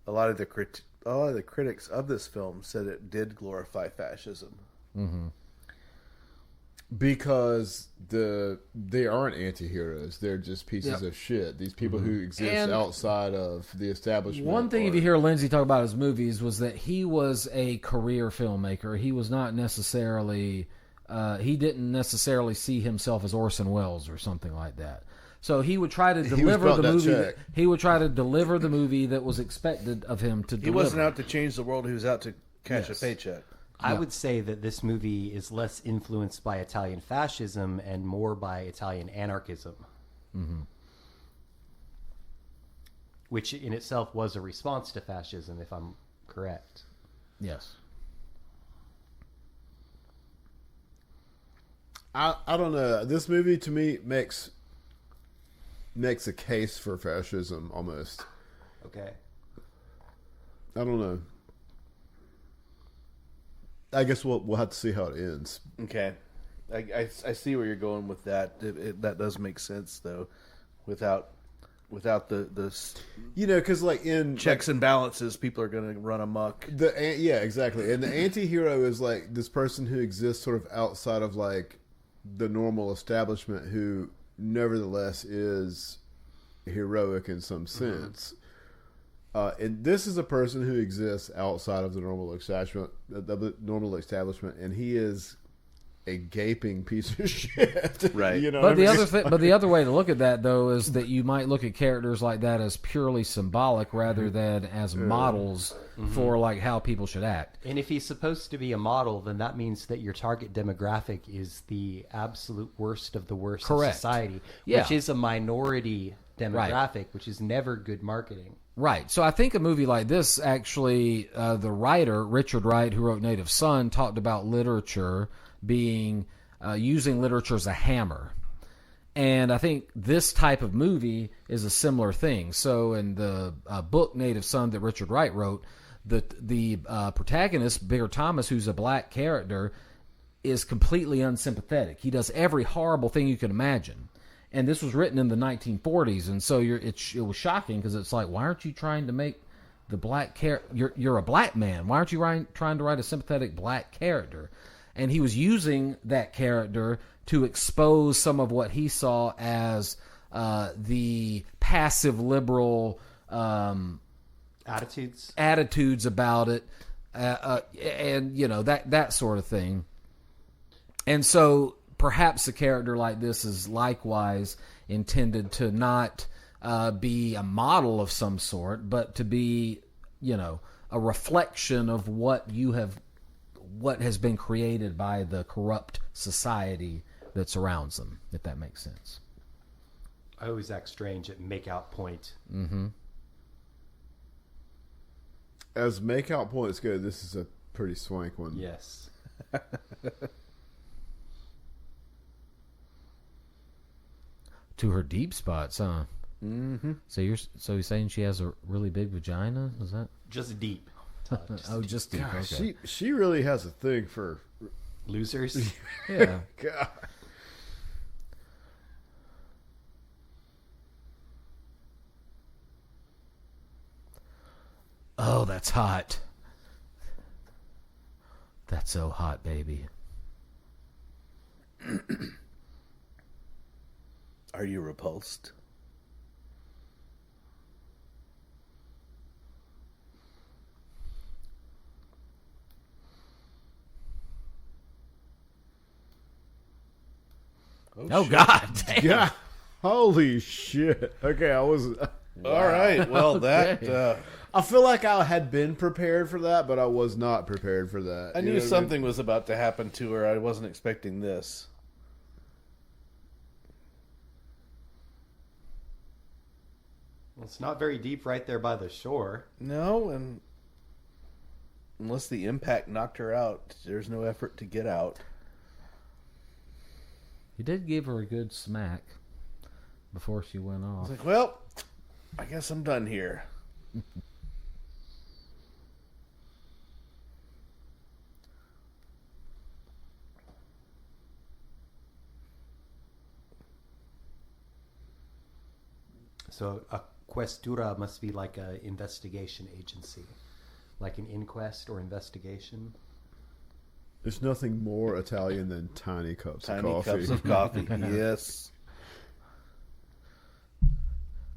a lot of the critics of this film said it did glorify fascism. Mm-hmm. because they aren't anti-heroes. They're just pieces of shit. These people who exist And outside of the establishment. One thing, if are- you hear Lindsay talk about his movies, was that he was a career filmmaker. He was not necessarily, he didn't necessarily see himself as Orson Welles or something like that. So he would try to deliver brought the that movie. check. He would try to deliver the movie that was expected of him to He deliver. wasn't out to change the world. He was out to cash Yes. a paycheck. I would say that this movie is less influenced by Italian fascism and more by Italian anarchism. Mm-hmm. Which in itself was a response to fascism, if I'm correct. Yes. I don't know. This movie to me makes a case for fascism almost. Okay. I don't know. I guess we'll have to see how it ends. Okay, I see where you're going with that. That does make sense though, without the because like in checks and balances, people are going to run amok. Yeah, exactly. And the anti-hero is like this person who exists sort of outside of like the normal establishment, who nevertheless is heroic in some sense. And this is a person who exists outside of the normal establishment, and he is a gaping piece of shit. Right. But the other way to look at that, though, is that you might look at characters like that as purely symbolic rather than as models for like how people should act. And if he's supposed to be a model, then that means that your target demographic is the absolute worst of the worst of society, which is a minority demographic, which is never good marketing. Right. So I think a movie like this, actually, the writer, Richard Wright, who wrote Native Son, talked about literature being using literature as a hammer. And I think this type of movie is a similar thing. So in the book Native Son that Richard Wright wrote, the protagonist, Bigger Thomas, who's a black character, is completely unsympathetic. He does every horrible thing you can imagine. And this was written in the 1940s, and so it was shocking because it's like, why aren't you trying to make the black character? You're a black man. Why aren't you trying to write a sympathetic black character? And he was using that character to expose some of what he saw as the passive liberal attitudes about it, and that sort of thing. And so perhaps a character like this is likewise intended to not be a model of some sort, but to be, a reflection of what has been created by the corrupt society that surrounds them, if that makes sense. I always act strange at make-out point. Mm-hmm. As make-out points go, this is a pretty swank one. Yes. To her deep spots, huh? Mm-hmm. So you're saying she has a really big vagina? Is that just deep? Just deep. God, Okay. She really has a thing for losers. Yeah. God. Oh, that's hot. That's so hot, baby. Are you repulsed? Oh God! Damn. Yeah. Holy shit. Okay, I was. All right. Well, that I feel like I had been prepared for that, but I was not prepared for that. I knew something was about to happen to her. I wasn't expecting this. Well, it's not very deep right there by the shore. No, and unless the impact knocked her out, there's no effort to get out. He did give her a good smack before she went I off. was like, well, I guess I'm done here. So a questura must be like an investigation agency, like an inquest or investigation. There's nothing more Italian than tiny cups of Tiny coffee. cups of coffee. Yes.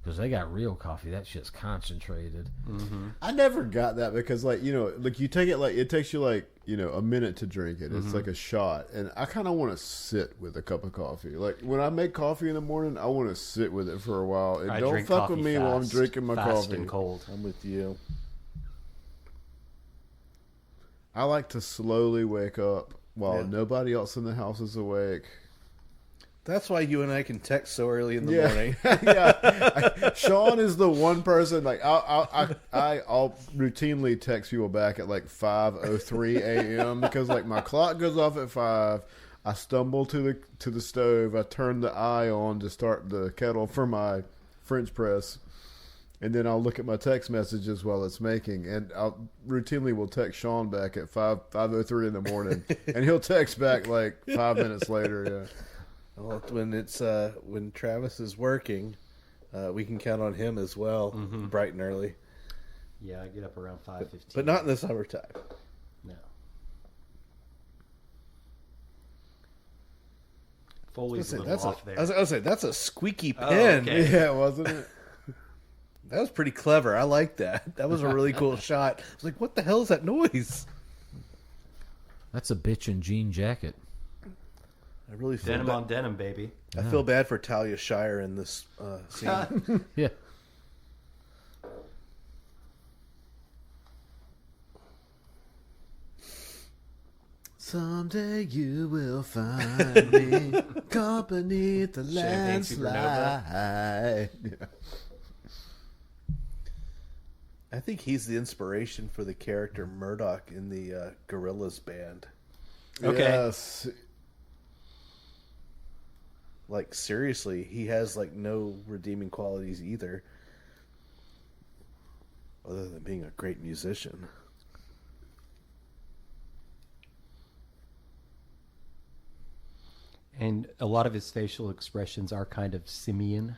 Because they got real coffee. That shit's concentrated. Mm-hmm. I never got that because, like you take it like it takes you like a minute to drink it. It's like a shot, and I kind of want to sit with a cup of coffee. Like when I make coffee in the morning, I want to sit with it for a while. And don't fuck with me while I'm drinking my fast coffee. and cold. I'm with you. I like to slowly wake up while nobody else in the house is awake. That's why you and I can text so early in the morning. Yeah, Sean is the one person. Like I'll routinely text people back at like 5:03 a.m. because like my clock goes off at 5. I stumble to the stove. I turn the eye on to start the kettle for my French press, and then I'll look at my text messages while it's making, and I'll routinely will text Sean back at 5:03 in the morning, and he'll text back like 5 minutes later. Yeah. Well, when Travis is working, we can count on him as well, bright and early. Yeah, I get up around 5:15. But not in the summertime. No. Foley's a little off there. I was going to say, that's a squeaky pen. okay. Yeah, wasn't it? That was pretty clever. I like that. That was a really cool shot. I was like, what the hell is that noise? That's a bitchin' jean jacket. I really feel Denim on denim, baby. I feel bad for Talia Shire in this scene. Yeah. Someday you will find me caught beneath the Champagne landslide. Yeah. I think he's the inspiration for the character Murdoch in the Gorillaz band. Okay. Yes. Like, seriously, he has, like, no redeeming qualities either. Other than being a great musician. And a lot of his facial expressions are kind of simian.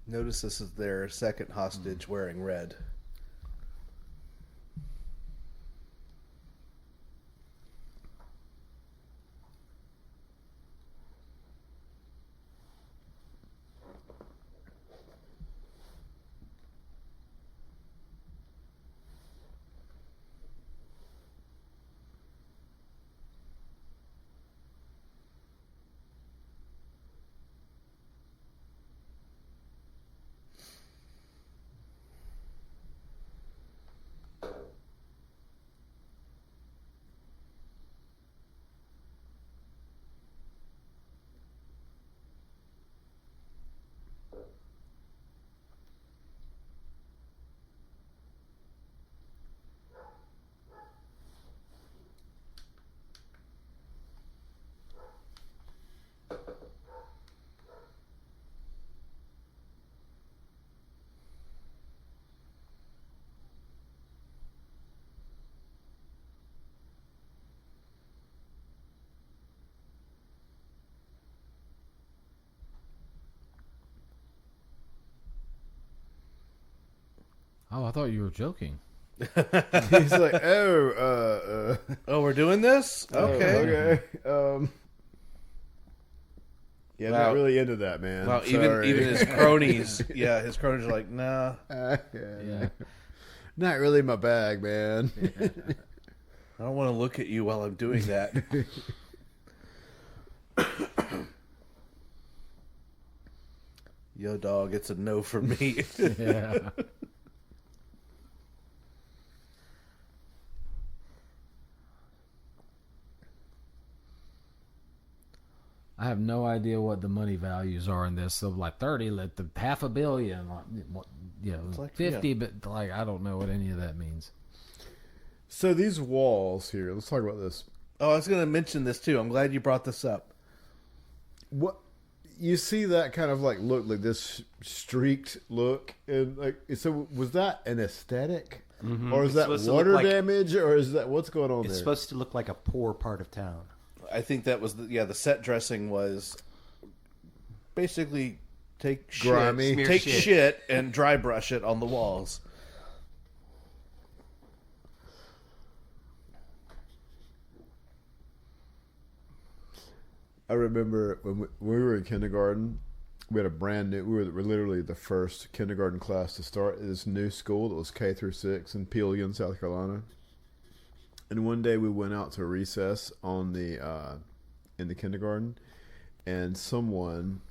Notice this is their second hostage wearing red. Oh, I thought you were joking. He's like, oh, we're doing this? Okay. okay. Yeah, Wow. not really into that, man. Well, Sorry. even his cronies, his cronies are like, nah. Yeah. Not really my bag, man. I don't want to look at you while I'm doing that. Yo, dog, it's a no for me. Yeah. I have no idea what the money values are in this. So like 30, like the $500 million, like, like, 50, but like I don't know what any of that means. So these walls here, let's talk about this. Oh, I was going to mention this too. I'm glad you brought this up. What you see that kind of like look, like this streaked look, and like, so was that an aesthetic, or is It's that supposed to water look like- damage, or is that what's going on It's there? supposed to look like a poor part of town. I think that was the set dressing was basically take Grimy. shit, Smear take shit. shit and dry brush it on the walls. I remember when we were in kindergarten, we had a brand new. We were literally the first kindergarten class to start at this new school that was K through 6 in Peoria, South Carolina. And one day we went out to recess on the in the kindergarten, and someone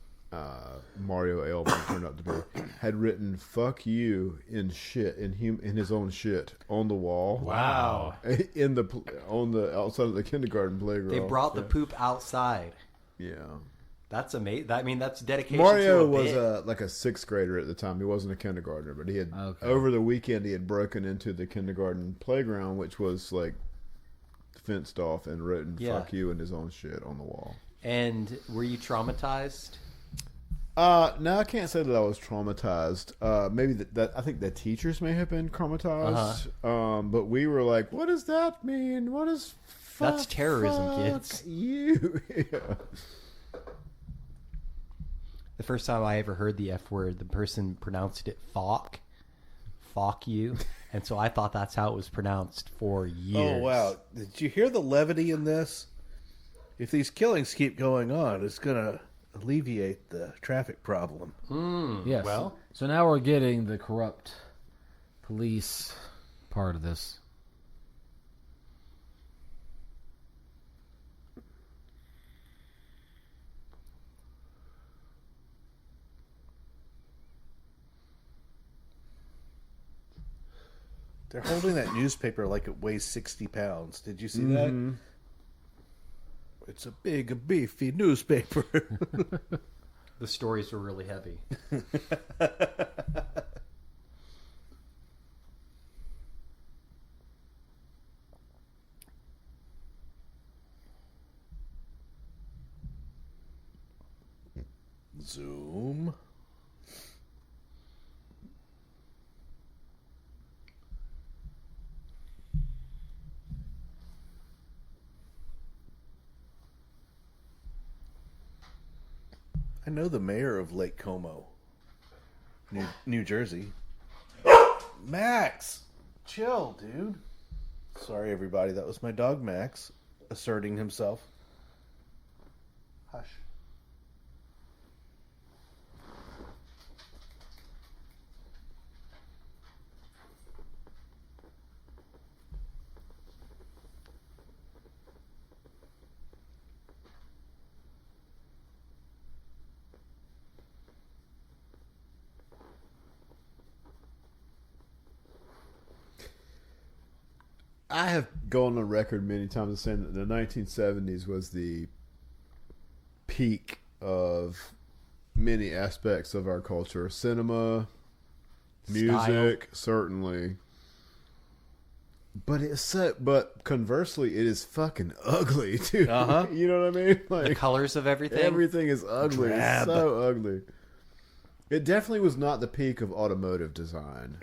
Mario Elman turned out to be, had written "fuck you" in his own shit on the wall. Wow. In the outside of the kindergarten playground. They brought the poop outside. Yeah. That's amazing. I mean, that's dedication. Mario to a was bit. like a 6th grader at the time. He wasn't a kindergartner, but he had Okay. over the weekend he had broken into the kindergarten playground, which was like fenced off, and written "fuck you" in his own shit on the wall. And were you traumatized? No, I can't say that I was traumatized. Maybe that I think the teachers may have been traumatized. But we were like, "What does that mean? What is That's terrorism, fuck kids." You. Yeah. The first time I ever heard the F word, the person pronounced it "fuck," "fuck you," and so I thought that's how it was pronounced for years. Oh wow! Did you hear the levity in this? If these killings keep going on, it's gonna alleviate the traffic problem. Yes. Well, so now we're getting the corrupt police part of this. They're holding that newspaper like it weighs 60 pounds. Did you see that? It's a big, beefy newspaper. the stories were really heavy. Zoom. I know the mayor of Lake Como, New Jersey. Max, chill, dude. Sorry, everybody. That was my dog, Max, asserting himself. Hush. I have gone on record many times as saying that the 1970s was the peak of many aspects of our culture. Cinema, music, certainly. But but conversely, it is fucking ugly too. You know what I mean? Like The colors of everything. everything is ugly. Drab. It's so ugly. It definitely was not the peak of automotive design.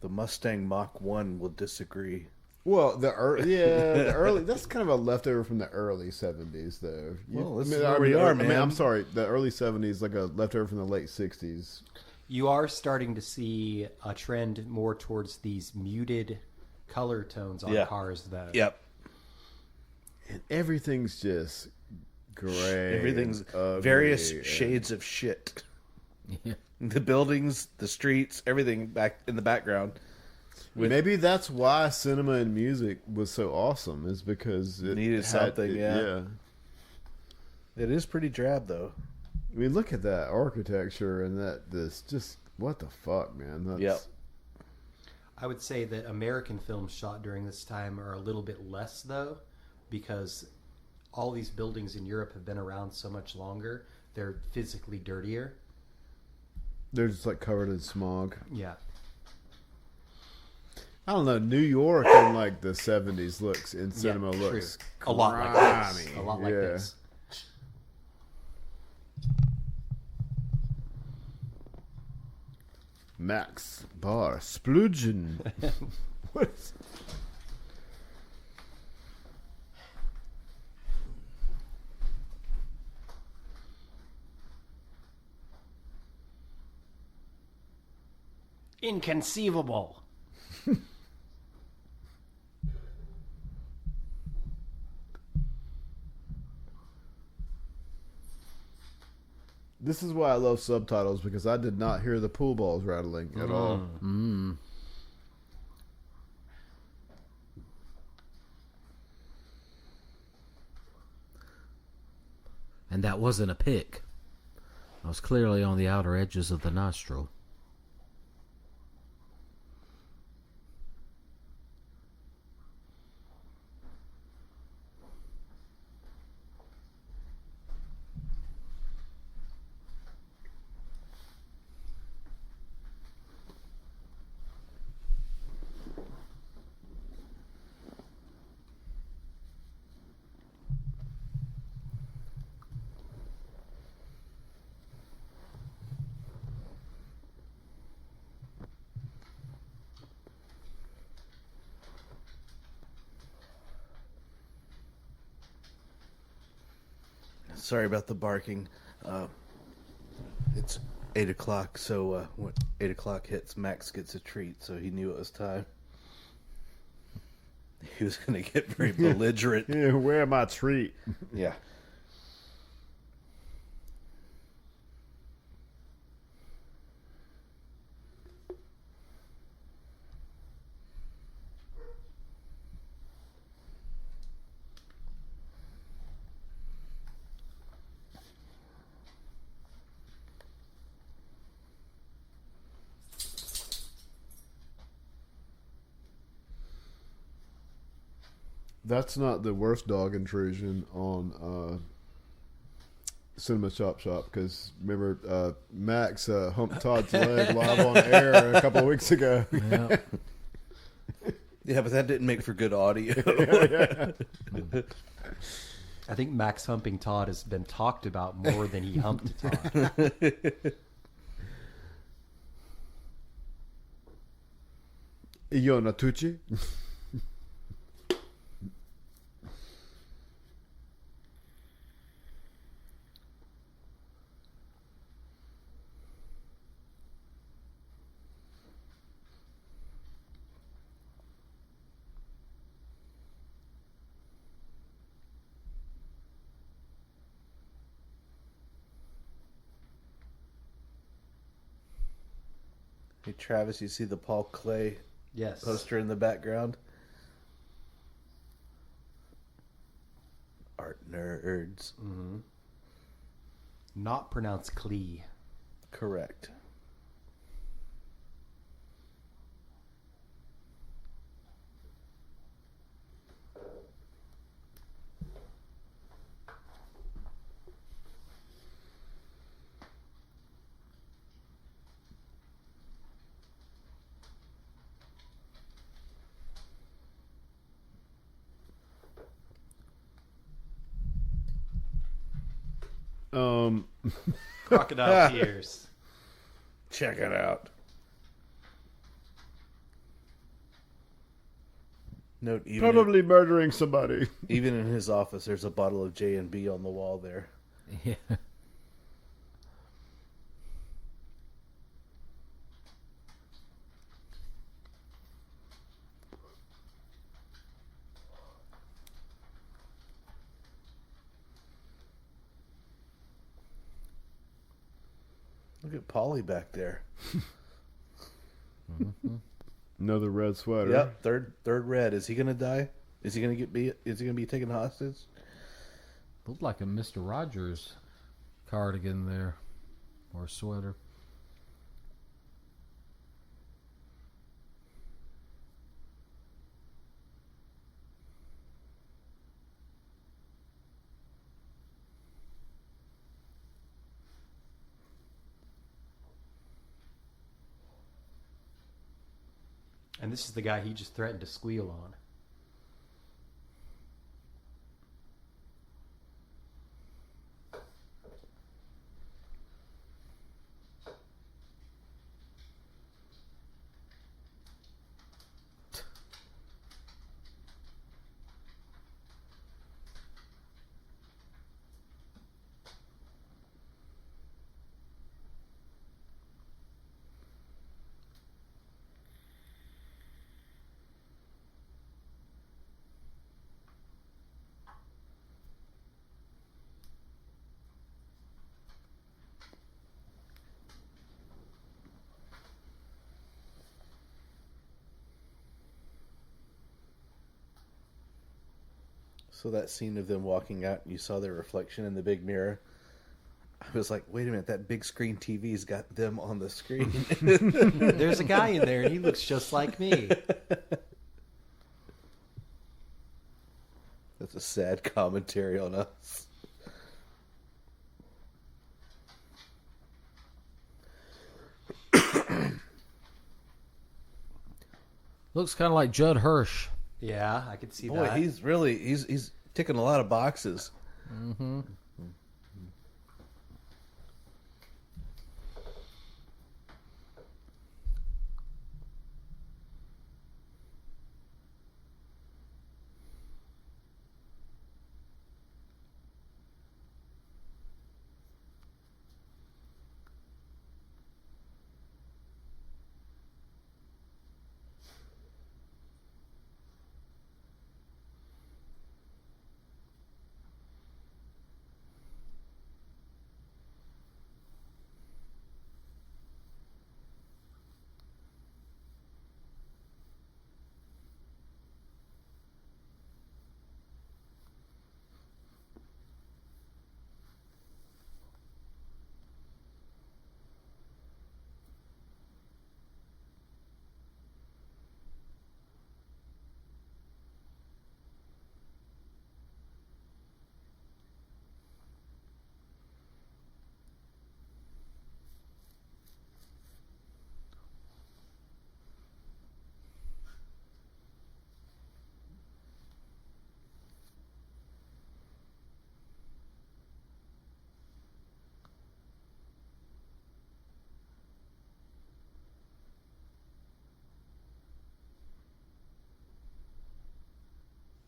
The Mustang Mach 1 will disagree. Well, the early that's kind of a leftover from the early 70s, though. Well, this is where we are, man. I'm sorry, the early 70s, like a leftover from the late 60s. You are starting to see a trend more towards these muted color tones on cars, though. Yep. And everything's just gray. Everything's ugly, various and- shades of shit. Yeah. The buildings, the streets, everything back in the background. Maybe that's why cinema and music was so awesome, is because it Needed had- something, yeah. It is pretty drab, though. I mean, look at that architecture and this just what the fuck, man. That's, Yep. I would say that American films shot during this time are a little bit less, though, because all these buildings in Europe have been around so much longer. They're physically dirtier. They're just like covered in smog. Yeah. I don't know. New York in like the 70s looks in cinema true. looks A lot like this. grimy. A lot like Yeah. this. Max Bar Sploogen. What is Inconceivable. This is why I love subtitles, because I did not hear the pool balls rattling at all. And that wasn't a pick. I was clearly on the outer edges of the nostril. Sorry about the barking. It's 8 o'clock, so when 8 o'clock hits, Max gets a treat, so he knew it was time. He was going to get very belligerent. Yeah, where my treat? Yeah. That's not the worst dog intrusion on Cinema Chop Shop, because remember Max humped Todd's leg live on air a couple of weeks ago. Yeah. Yeah, but that didn't make for good audio. I think Max humping Todd has been talked about more than he humped Todd. Io Natucci. Hey, Travis, you see the Paul Clay Yes. poster in the background? Art nerds. Not pronounced Klee. Correct. Crocodile tears. Check it out. Note, Probably murdering somebody. even in his office, there's a bottle of J&B on the wall there. Yeah. Look at Polly back there. Another red sweater. Yep, third red. Is he gonna die? Is he gonna Is he gonna be taken hostage? Looked like a Mr. Rogers cardigan there. Or sweater. And this is the guy he just threatened to squeal on. So that scene of them walking out and you saw their reflection in the big mirror. I was like, wait a minute, that big screen TV's got them on the screen. There's a guy in there and he looks just like me. That's a sad commentary on us. Looks kind of like Judd Hirsch. Yeah, I could see Boy, that. he's ticking a lot of boxes. Mm-hmm.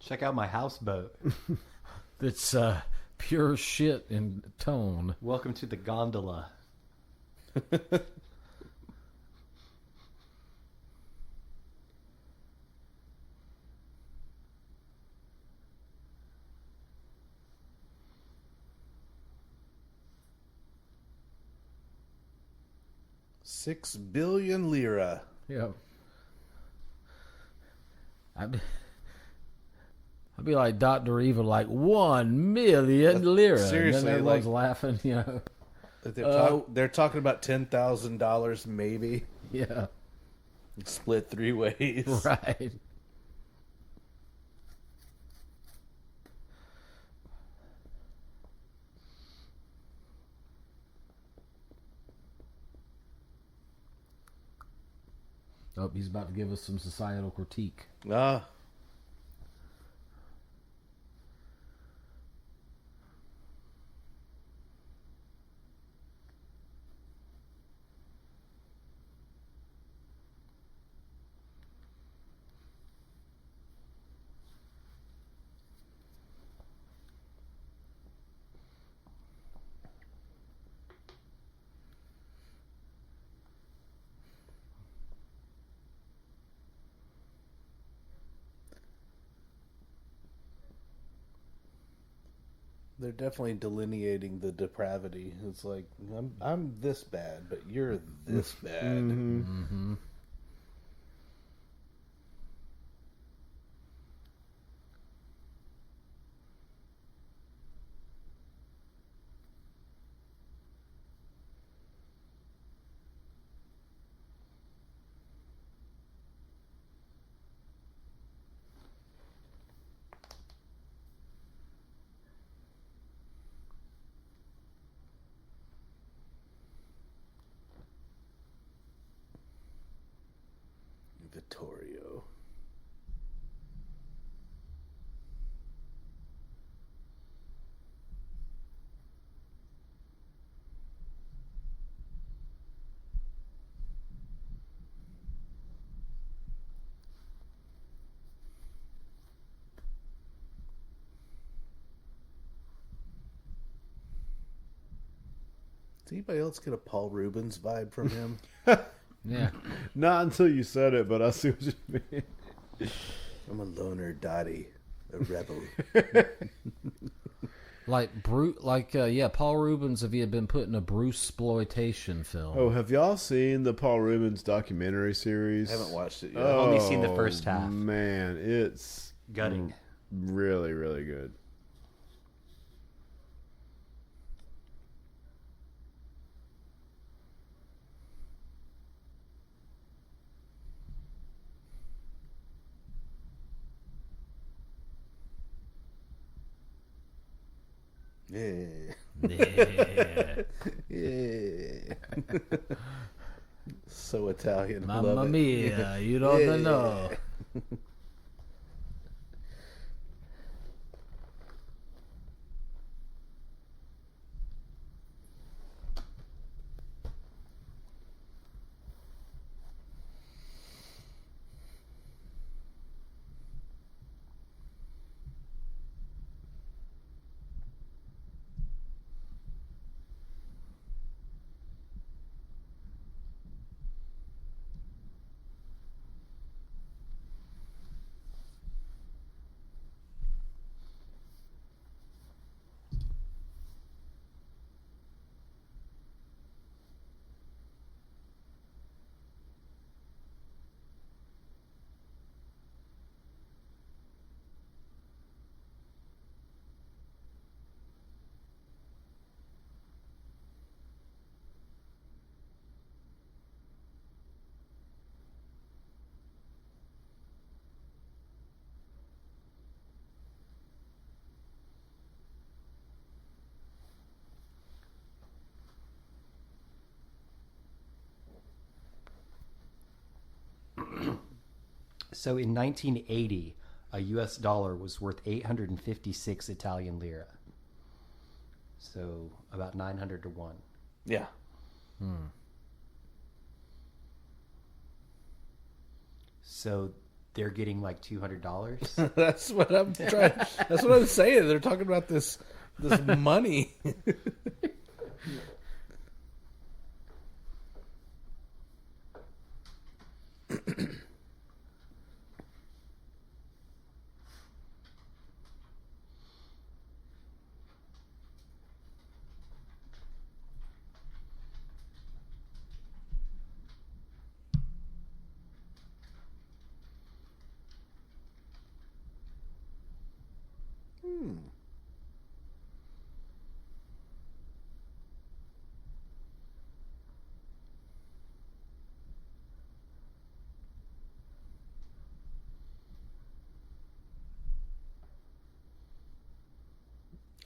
Check out my houseboat. It's pure shit in tone. Welcome to the gondola. $6 billion lira. Yeah. I'd be like Dr. Evil, like 1 million lira. Seriously, and then everyone's like- laughing, you know. They're talking about $10,000 maybe. Yeah. Split 3 ways. Right. Oh, he's about to give us some societal critique. Ah. They're definitely delineating the depravity. It's like I'm this bad, but you're this bad. Mm-hmm. Vittorio. Does anybody else get a Paul Rubens vibe from him? Yeah. Not until you said it, but I see what you mean. I'm a loner dotty, a rebel. Paul Rubens, if he had been put in a Bruce exploitation film. Oh, have y'all seen the Paul Rubens documentary series? I haven't watched it yet. Only seen the first half. Man, it's Gutting. really, really good. Yeah. Yeah. Yeah. So Italian. Mamma Love it. mia, you don't know. So in 1980, a U.S. dollar was worth 856 Italian lira. So about 900 to 1. Yeah. So they're getting like $200. That's what I'm trying. That's what I'm saying. They're talking about this money.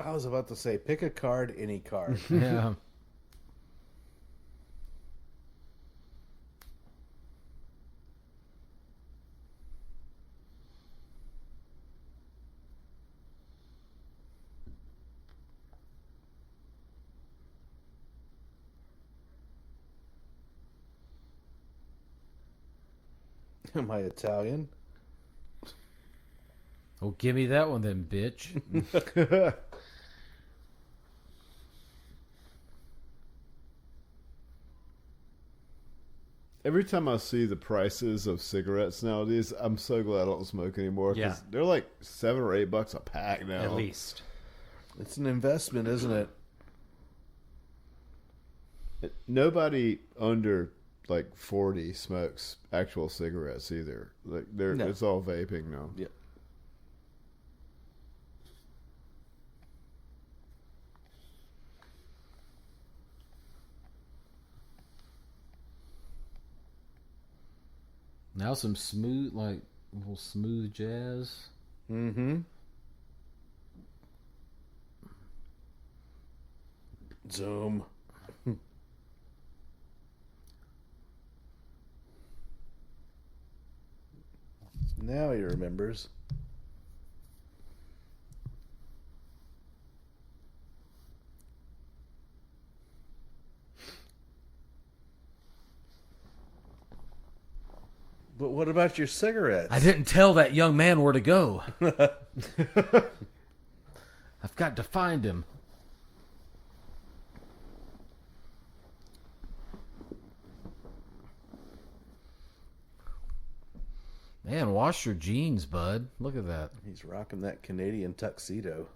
I was about to say, pick a card, any card. Yeah. Am I Italian? Oh, give me that one then, bitch. Every time I see the prices of cigarettes nowadays, I'm so glad I don't smoke anymore. 'Cause Yeah. they're like $7 or $8 a pack now. At least. It's an investment, isn't it? Nobody under like 40 smokes actual cigarettes either. Like No. it's all vaping now. Yeah. Now some smooth, like, little smooth jazz. Mm-hmm. Zoom. Now he remembers. But what about your cigarettes? I didn't tell that young man where to go. I've got to find him. Man, wash your jeans, bud. Look at that. He's rocking that Canadian tuxedo.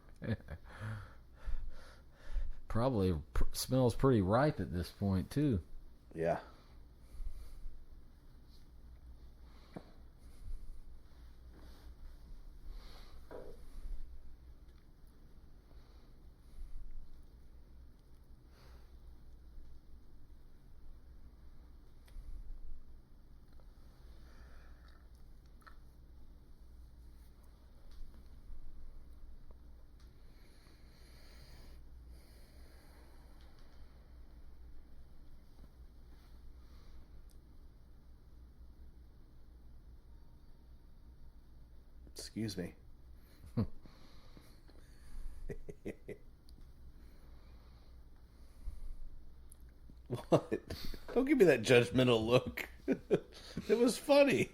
Probably smells pretty ripe at this point, too. Yeah. Excuse me. What? Don't give me that judgmental look. It was funny.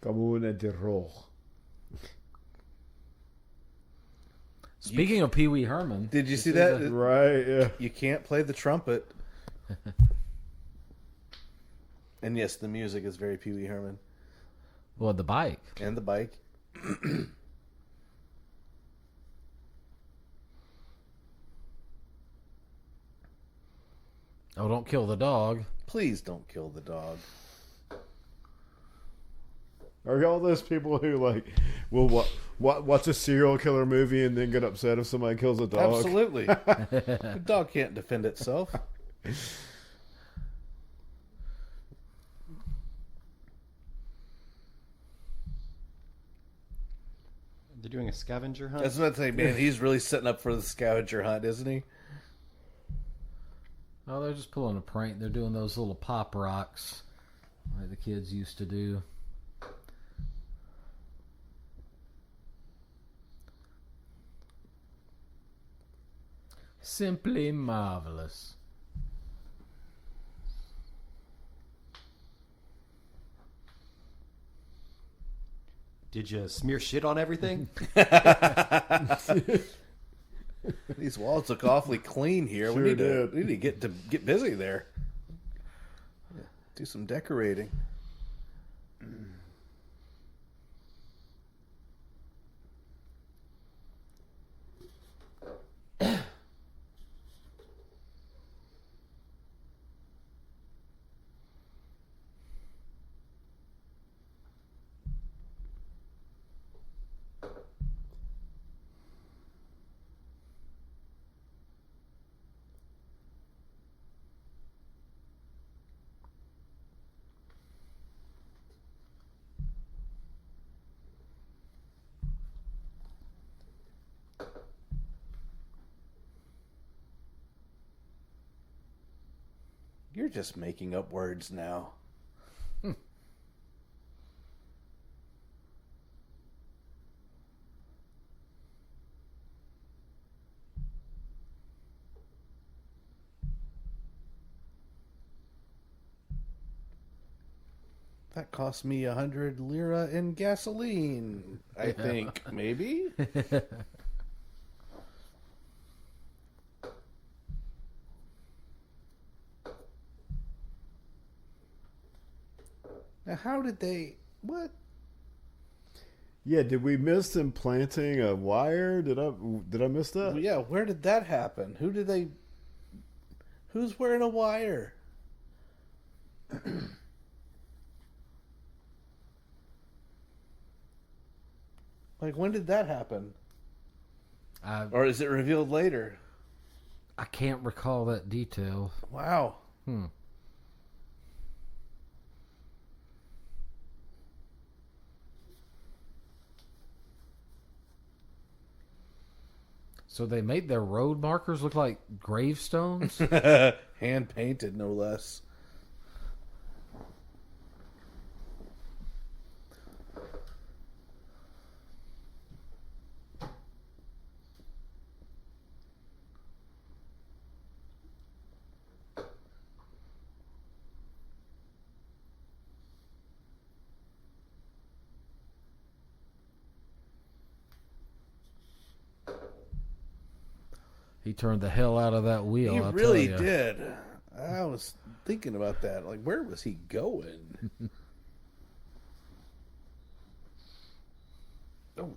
Comune de Roch. Speaking of Pee Wee Herman, Did you see that? Right, yeah. You can't play the trumpet. And yes, the music is very Pee Wee Herman. well, the bike. And the bike. Oh, don't kill the dog. Please don't kill the dog. Are all those people who like will watch a serial killer movie and then get upset if somebody kills a dog? Absolutely. The dog can't defend itself. They're doing a scavenger hunt. I was about to say, man, he's really setting up for the scavenger hunt, isn't he? Oh, they're just pulling a prank. They're doing those little pop rocks like the kids used to do. Simply marvelous. Did you smear shit on everything? These walls look awfully clean here. Sure we need did. to get busy there. Yeah, do some decorating. You're just making up words now. That cost me 100 lira in gasoline, I think. Maybe? Now, how did they... What? Yeah, did we miss them planting a wire? Did I miss that? Well, yeah, where did that happen? Who's wearing a wire? Like, when did that happen? Or is it revealed later? I can't recall that detail. Wow. So they made their road markers look like gravestones? Hand painted, no less. He turned the hell out of that wheel. He I'll really tell ya. did. I was thinking about that. Like, where was he going? Oh.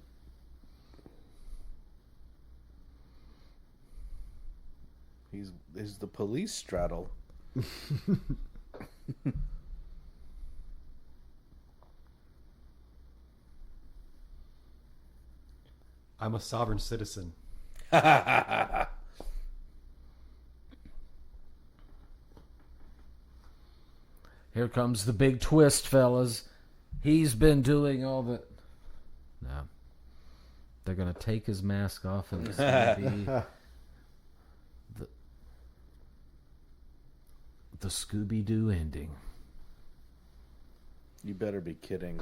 He's the police straddle. I'm a sovereign citizen. Here comes the big twist, fellas. He's been doing all the... No. They're going to take his mask off and it's going to be... The Scooby-Doo ending. You better be kidding.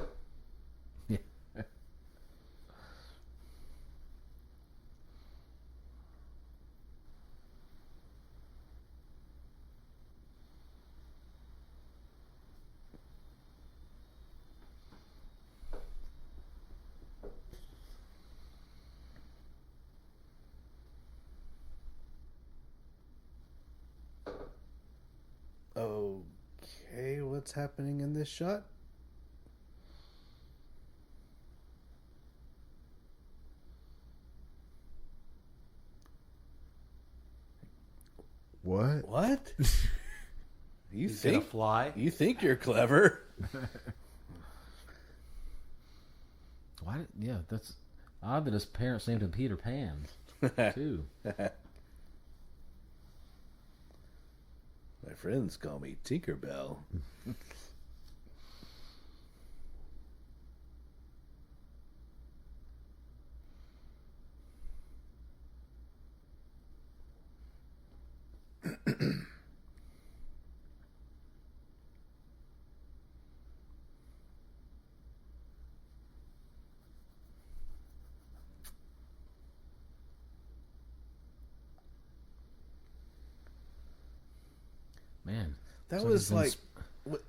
what's happening in this shot? What? What? You He's gonna think fly. you think you're clever? Why? Yeah, that's odd that his parents named him Peter Pan, too. My friends call me Tinkerbell. Man, That so was he's been like,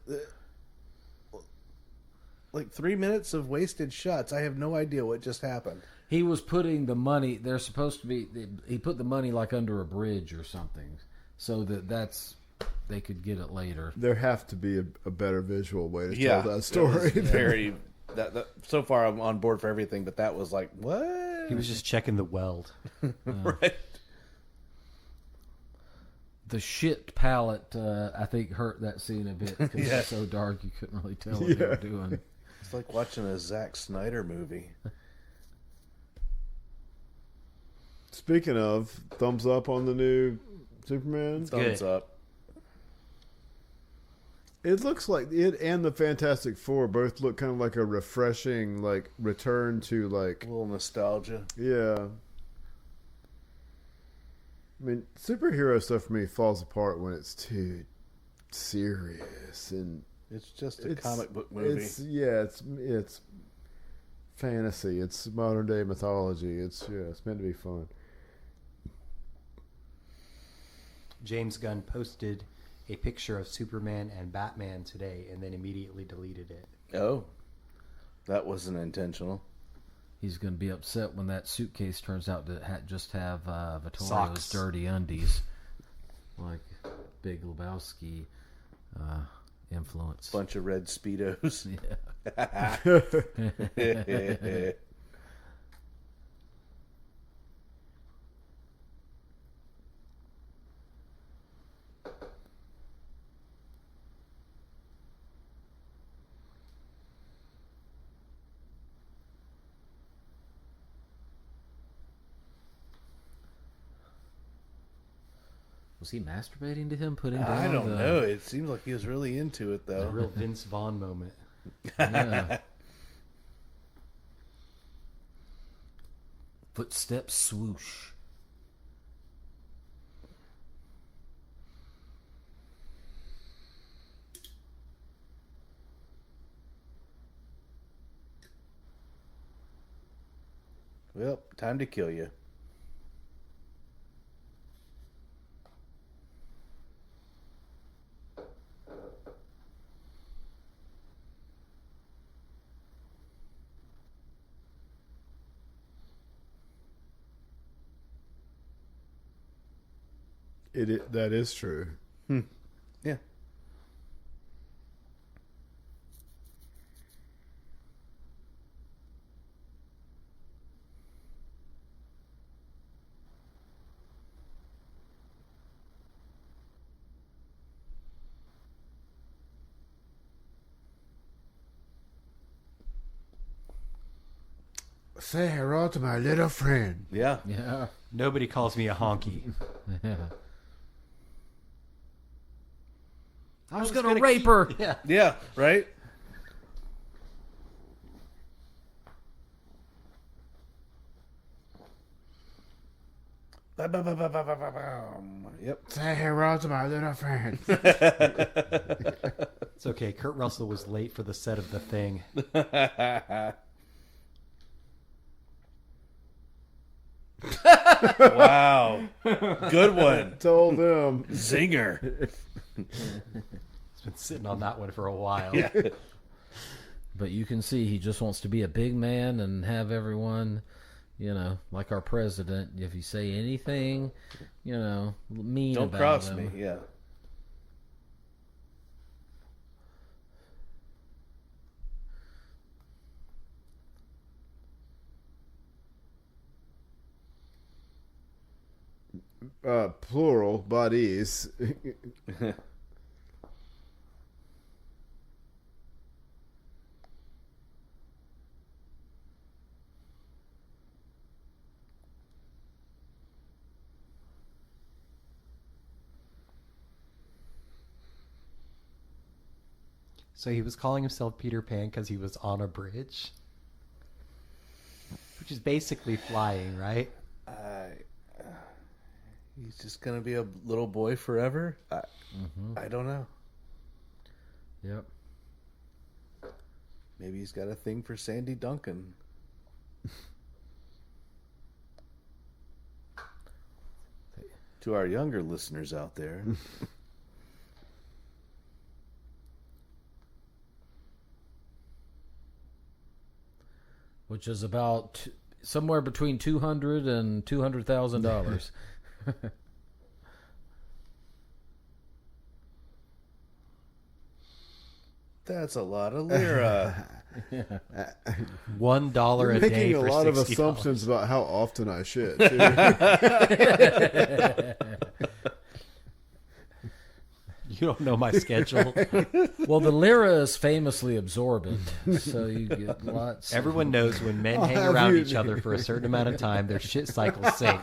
like 3 minutes of wasted shots. I have no idea what just happened. He was putting the money. They're supposed to be. He put the money like under a bridge or something, so that's they could get it later. There have to be a better visual way to Yeah, tell that story. Very. That so far I'm on board for everything, but that was like what? He was just checking the weld. Right. The shit palette, I think, hurt that scene a bit because Yeah. it's so dark you couldn't really tell what they were doing. It's like watching a Zack Snyder movie. Speaking of, thumbs up on the new Superman. Thumbs Good. up. It looks like it and the Fantastic Four both look kind of like a refreshing, like return to like A little nostalgia. yeah. I mean, superhero stuff for me falls apart when it's too serious and It's just a comic book movie. It's fantasy. It's modern day mythology. It's meant to be fun. James Gunn posted a picture of Superman and Batman today and then immediately deleted it. Oh, that wasn't intentional. He's going to be upset when that suitcase turns out to just have Vittorio's Socks. dirty undies, like Big Lebowski influence. Bunch of red Speedos. Yeah. Was he masturbating to him, putting down I don't the... know. It seems like he was really into it, A though. real Vince Vaughn moment. Yeah. Footsteps swoosh. Well, time to kill you. That is true. Yeah. Say hello to my little friend. Yeah. Yeah. Nobody calls me a honky. Yeah. I was gonna going to rape her. Yeah. Yeah, right? Yep. Say hello to my little friend. It's okay. Kurt Russell was late for the set of The Thing. Wow. Good one. Told them. Zinger. He's been sitting on that one for a while. Yeah. But you can see he just wants to be a big man and have everyone, like our president. If you say anything, mean Don't about cross him. me. Yeah. Plural bodies. So he was calling himself Peter Pan because he was on a bridge, which is basically flying, right? He's just gonna be a little boy forever. I don't know. Yep. Maybe he's got a thing for Sandy Duncan. To our younger listeners out there. Which is about somewhere between $200 and $200,000. That's a lot of lira. $1 a day Making a for lot of $60. assumptions about how often I shit. Too. You don't know my schedule. Well, the lira is famously absorbent, so you get lots. Everyone knows when men hang have around you- each other for a certain amount of time, their shit cycles sync.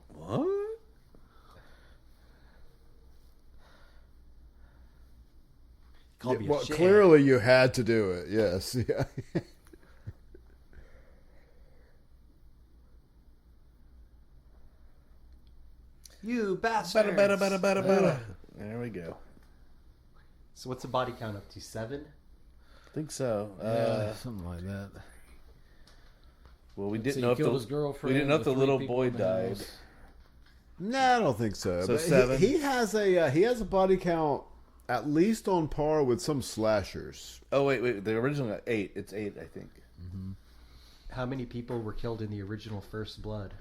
What? Called me a Well, shit. clearly you had to do it. Yes. Yeah. You bastard. There we go. So what's the body count up to? 7? I think so. Yeah, something like that. Well, we So didn't he know if killed the his girlfriend, we didn't know if the three little people boy in the died. house. No, I don't think so. So But 7? He has a body count at least on par with some slashers. Oh wait, the original got 8. It's 8, I think. How many people were killed in the original First Blood?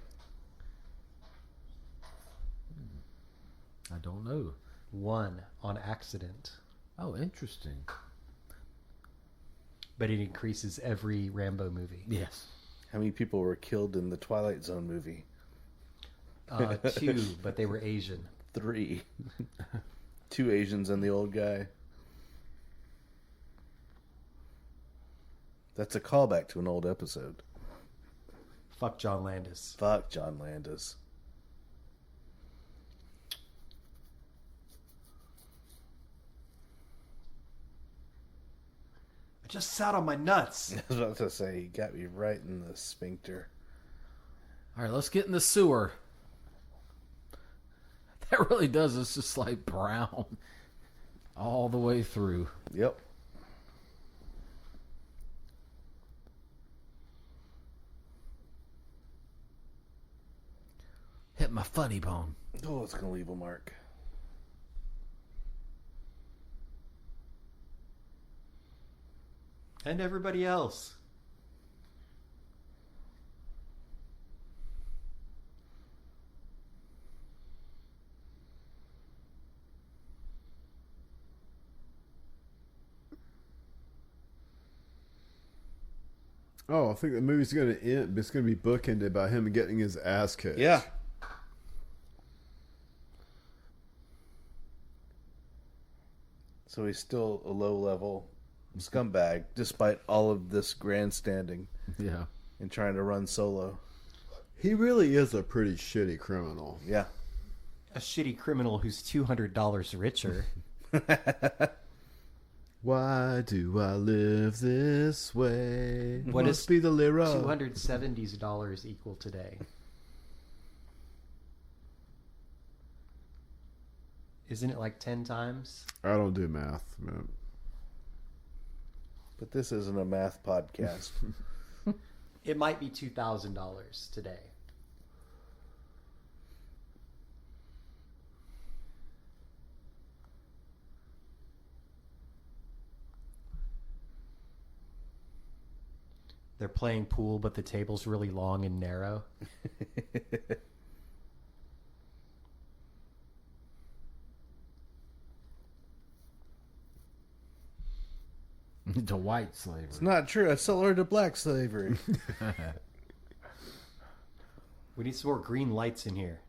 I don't know. 1 on accident. Oh, interesting. But it increases every Rambo movie. Yes. How many people were killed in the Twilight Zone movie? 2, but they were Asian. 3. 2 Asians and the old guy. That's a callback to an old episode. Fuck John Landis. Fuck John Landis. I just sat on my nuts. I was about to say, he got me right in the sphincter. All right, let's get in the sewer. That really does. It's just like brown all the way through. Yep. Hit my funny bone. Oh, it's going to leave a mark. And everybody else. Oh, I think the movie's going to end. It's going to be bookended by him getting his ass kicked. Yeah. So he's still a low-level scumbag, despite all of this grandstanding Yeah. and trying to run solo. He really is a pretty shitty criminal. Yeah. A shitty criminal who's $200 richer. Why do I live this way? What Must is be the lira. $270 equal today? Isn't it like 10 times? I don't do math, man. But this isn't a math podcast. It might be $2,000 today. They're playing pool, but the table's really long and narrow. To white slavery. It's not true. I sold her to black slavery. We need some more green lights in here.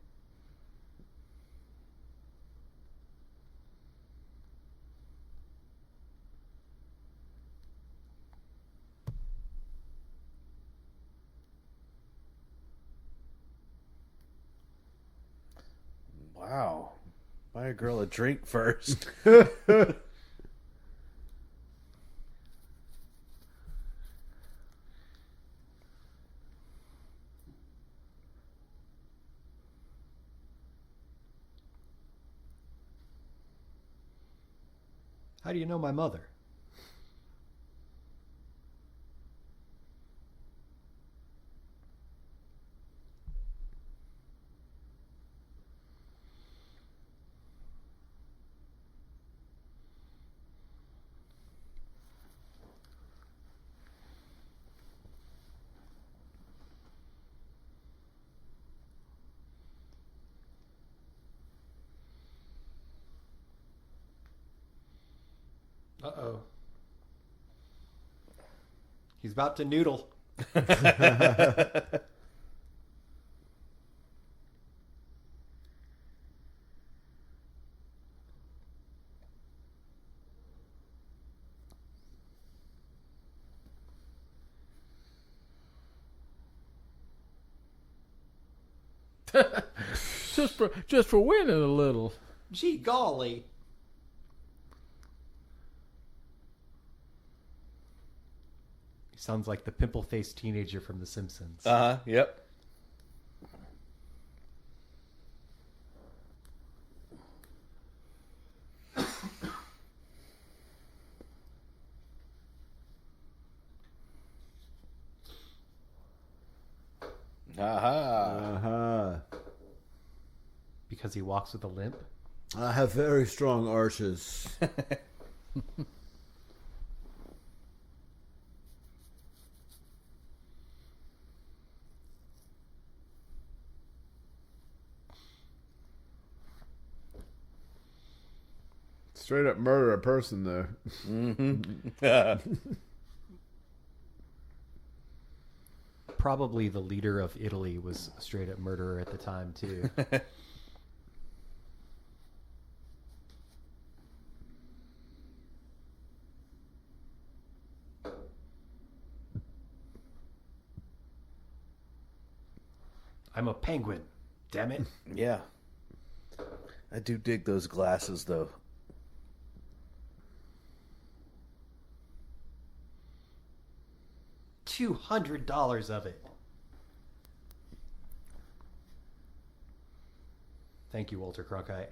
Wow. Buy a girl a drink first. How do you know my mother? Uh-oh. He's about to noodle. just for winning a little. Gee golly. He sounds like the pimple-faced teenager from The Simpsons. Uh-huh. Yep. Aha. Because he walks with a limp? I have very strong arches. Straight up murder a person, though. Mm-hmm. Probably the leader of Italy was a straight up murderer at the time, too. I'm a penguin. Damn it. Yeah. I do dig those glasses, though. $200 of it. Thank you, Walter Cronkite.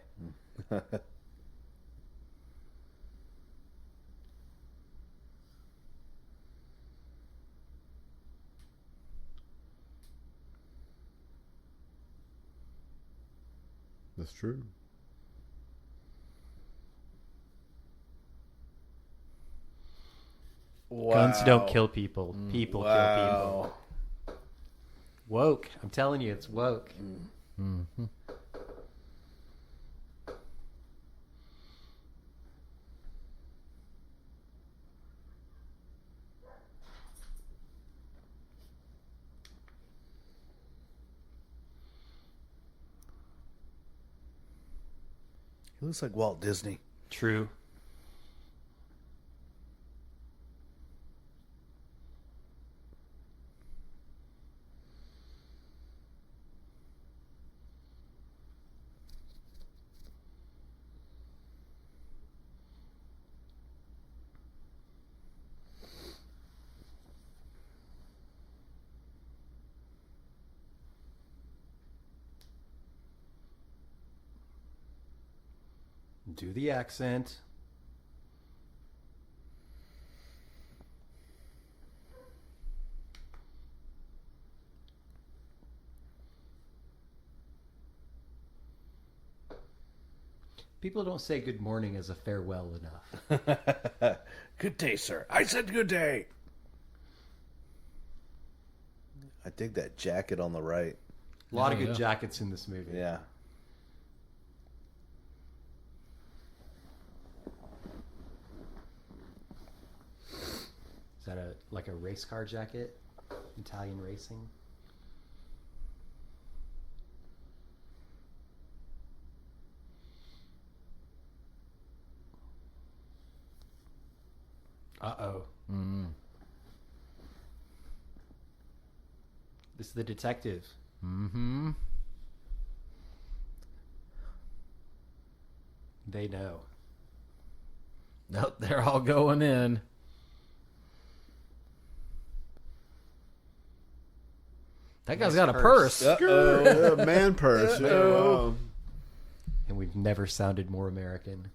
That's true. Wow. Guns don't kill people. People kill Wow. people. Woke. I'm telling you, it's woke. Mm-hmm. He looks like Walt Disney. True. Do the accent. People don't say good morning as a farewell enough. Good day, sir. I said good day. I dig that jacket on the right. A lot of Yeah, good yeah. jackets in this movie. Yeah. like a race car jacket. Italian racing. Uh-oh. Mm. This is the detective. Mm-hmm. They know. Nope, they're all going in. That guy's got a purse. Man purse. Yeah, wow. And we've never sounded more American.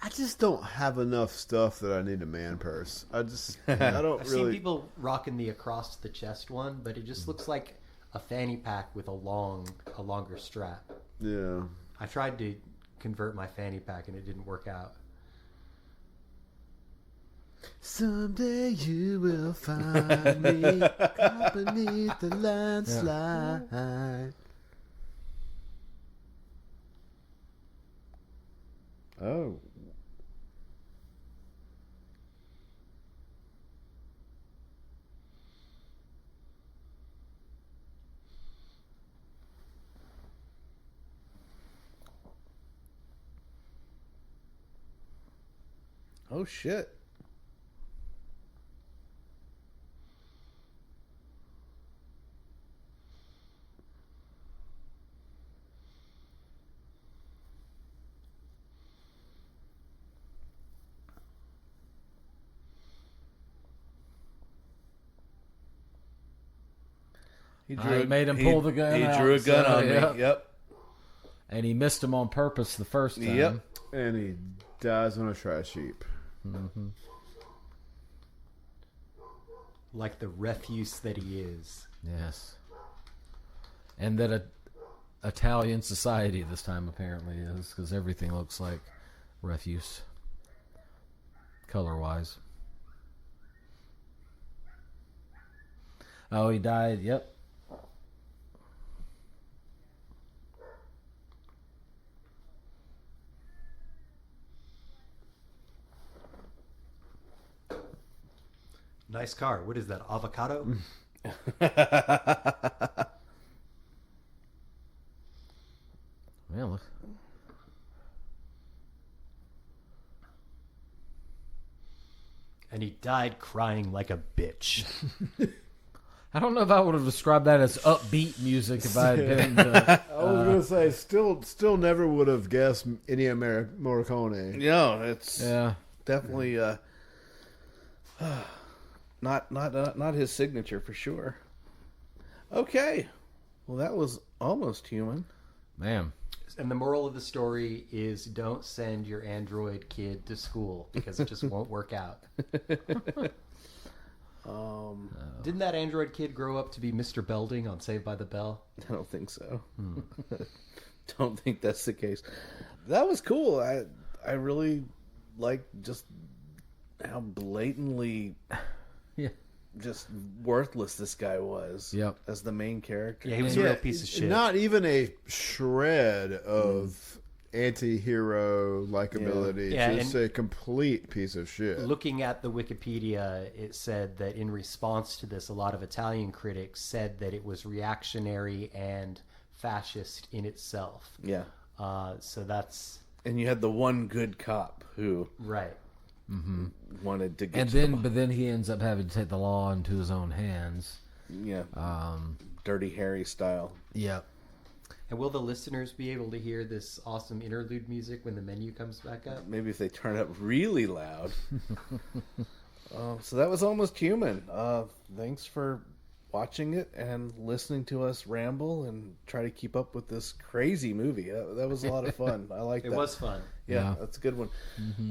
I just don't have enough stuff that I need a man purse. I don't I've really. seen people rocking the across the chest one, but it just looks like a fanny pack with a longer strap. Yeah. I tried to convert my fanny pack and it didn't work out. Someday you will find me caught beneath the landslide. Oh. Oh shit. He Made him pull the gun He out, drew a gun so, on yep. me. Yep. And he missed him on purpose the first time. Yep. And he dies on a trash heap. Mm-hmm. Like the refuse that he is. Yes. And that Italian society this time apparently is, because everything looks like refuse, color-wise. Oh, he died. Yep. Nice car. What is that? Avocado? Yeah, look. And he died crying like a bitch. I don't know if I would have described that as upbeat music if I had been. The, I was gonna say, still never would have guessed Ennio Morricone. No, it's yeah. definitely not his signature for sure. Okay, well that was almost human. Man. And the moral of the story is don't send your android kid to school because it just won't work out. Didn't that android kid grow up to be Mr. Belding on Saved by the Bell? I don't think so. Don't think that's the case. That was cool. I really like just how blatantly just worthless this guy was. Yep. As the main character. Yeah, he was a real piece of shit. Not even a shred of anti-hero likability. Yeah, Just a complete piece of shit. Looking at the Wikipedia, it said that in response to this, a lot of Italian critics said that it was reactionary and fascist in itself. Yeah. So that's... And you had the one good cop who Right. wanted to get And to then, but then he ends up having to take the law into his own hands. yeah, Dirty Harry style. Yep. And will the listeners be able to hear this awesome interlude music when the menu comes back up? Maybe if they turn it up really loud. So that was Almost Human. Thanks for watching it and listening to us ramble and try to keep up with this crazy movie. That was a lot of fun. I like that. It was fun. Yeah, that's a good one.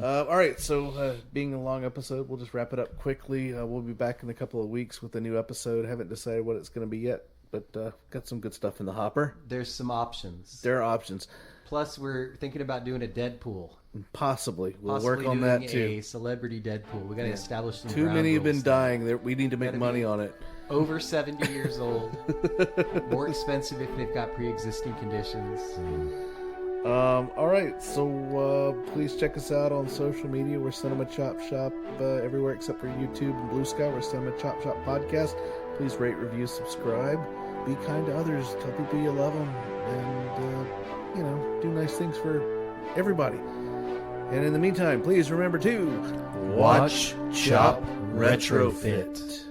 All right, so being a long episode, we'll just wrap it up quickly. We'll be back in a couple of weeks with a new episode. Haven't decided what it's going to be yet, but got some good stuff in the hopper. There's some options. There are options. Plus, we're thinking about doing a Deadpool. Possibly. We'll Possibly work on doing that too. a celebrity Deadpool. We got to establish some Too ground many have been rules. dying. We need to make Gotta money be- on it. Over 70 years old. More expensive if they've got pre-existing conditions. All right, so please check us out on social media. We're Cinema Chop Shop everywhere except for YouTube and Blue Sky. We're Cinema Chop Shop Podcast. Please rate, review, subscribe. Be kind to others. Tell people you love them. And, do nice things for everybody. And in the meantime, please remember to Watch, Chop, Retrofit.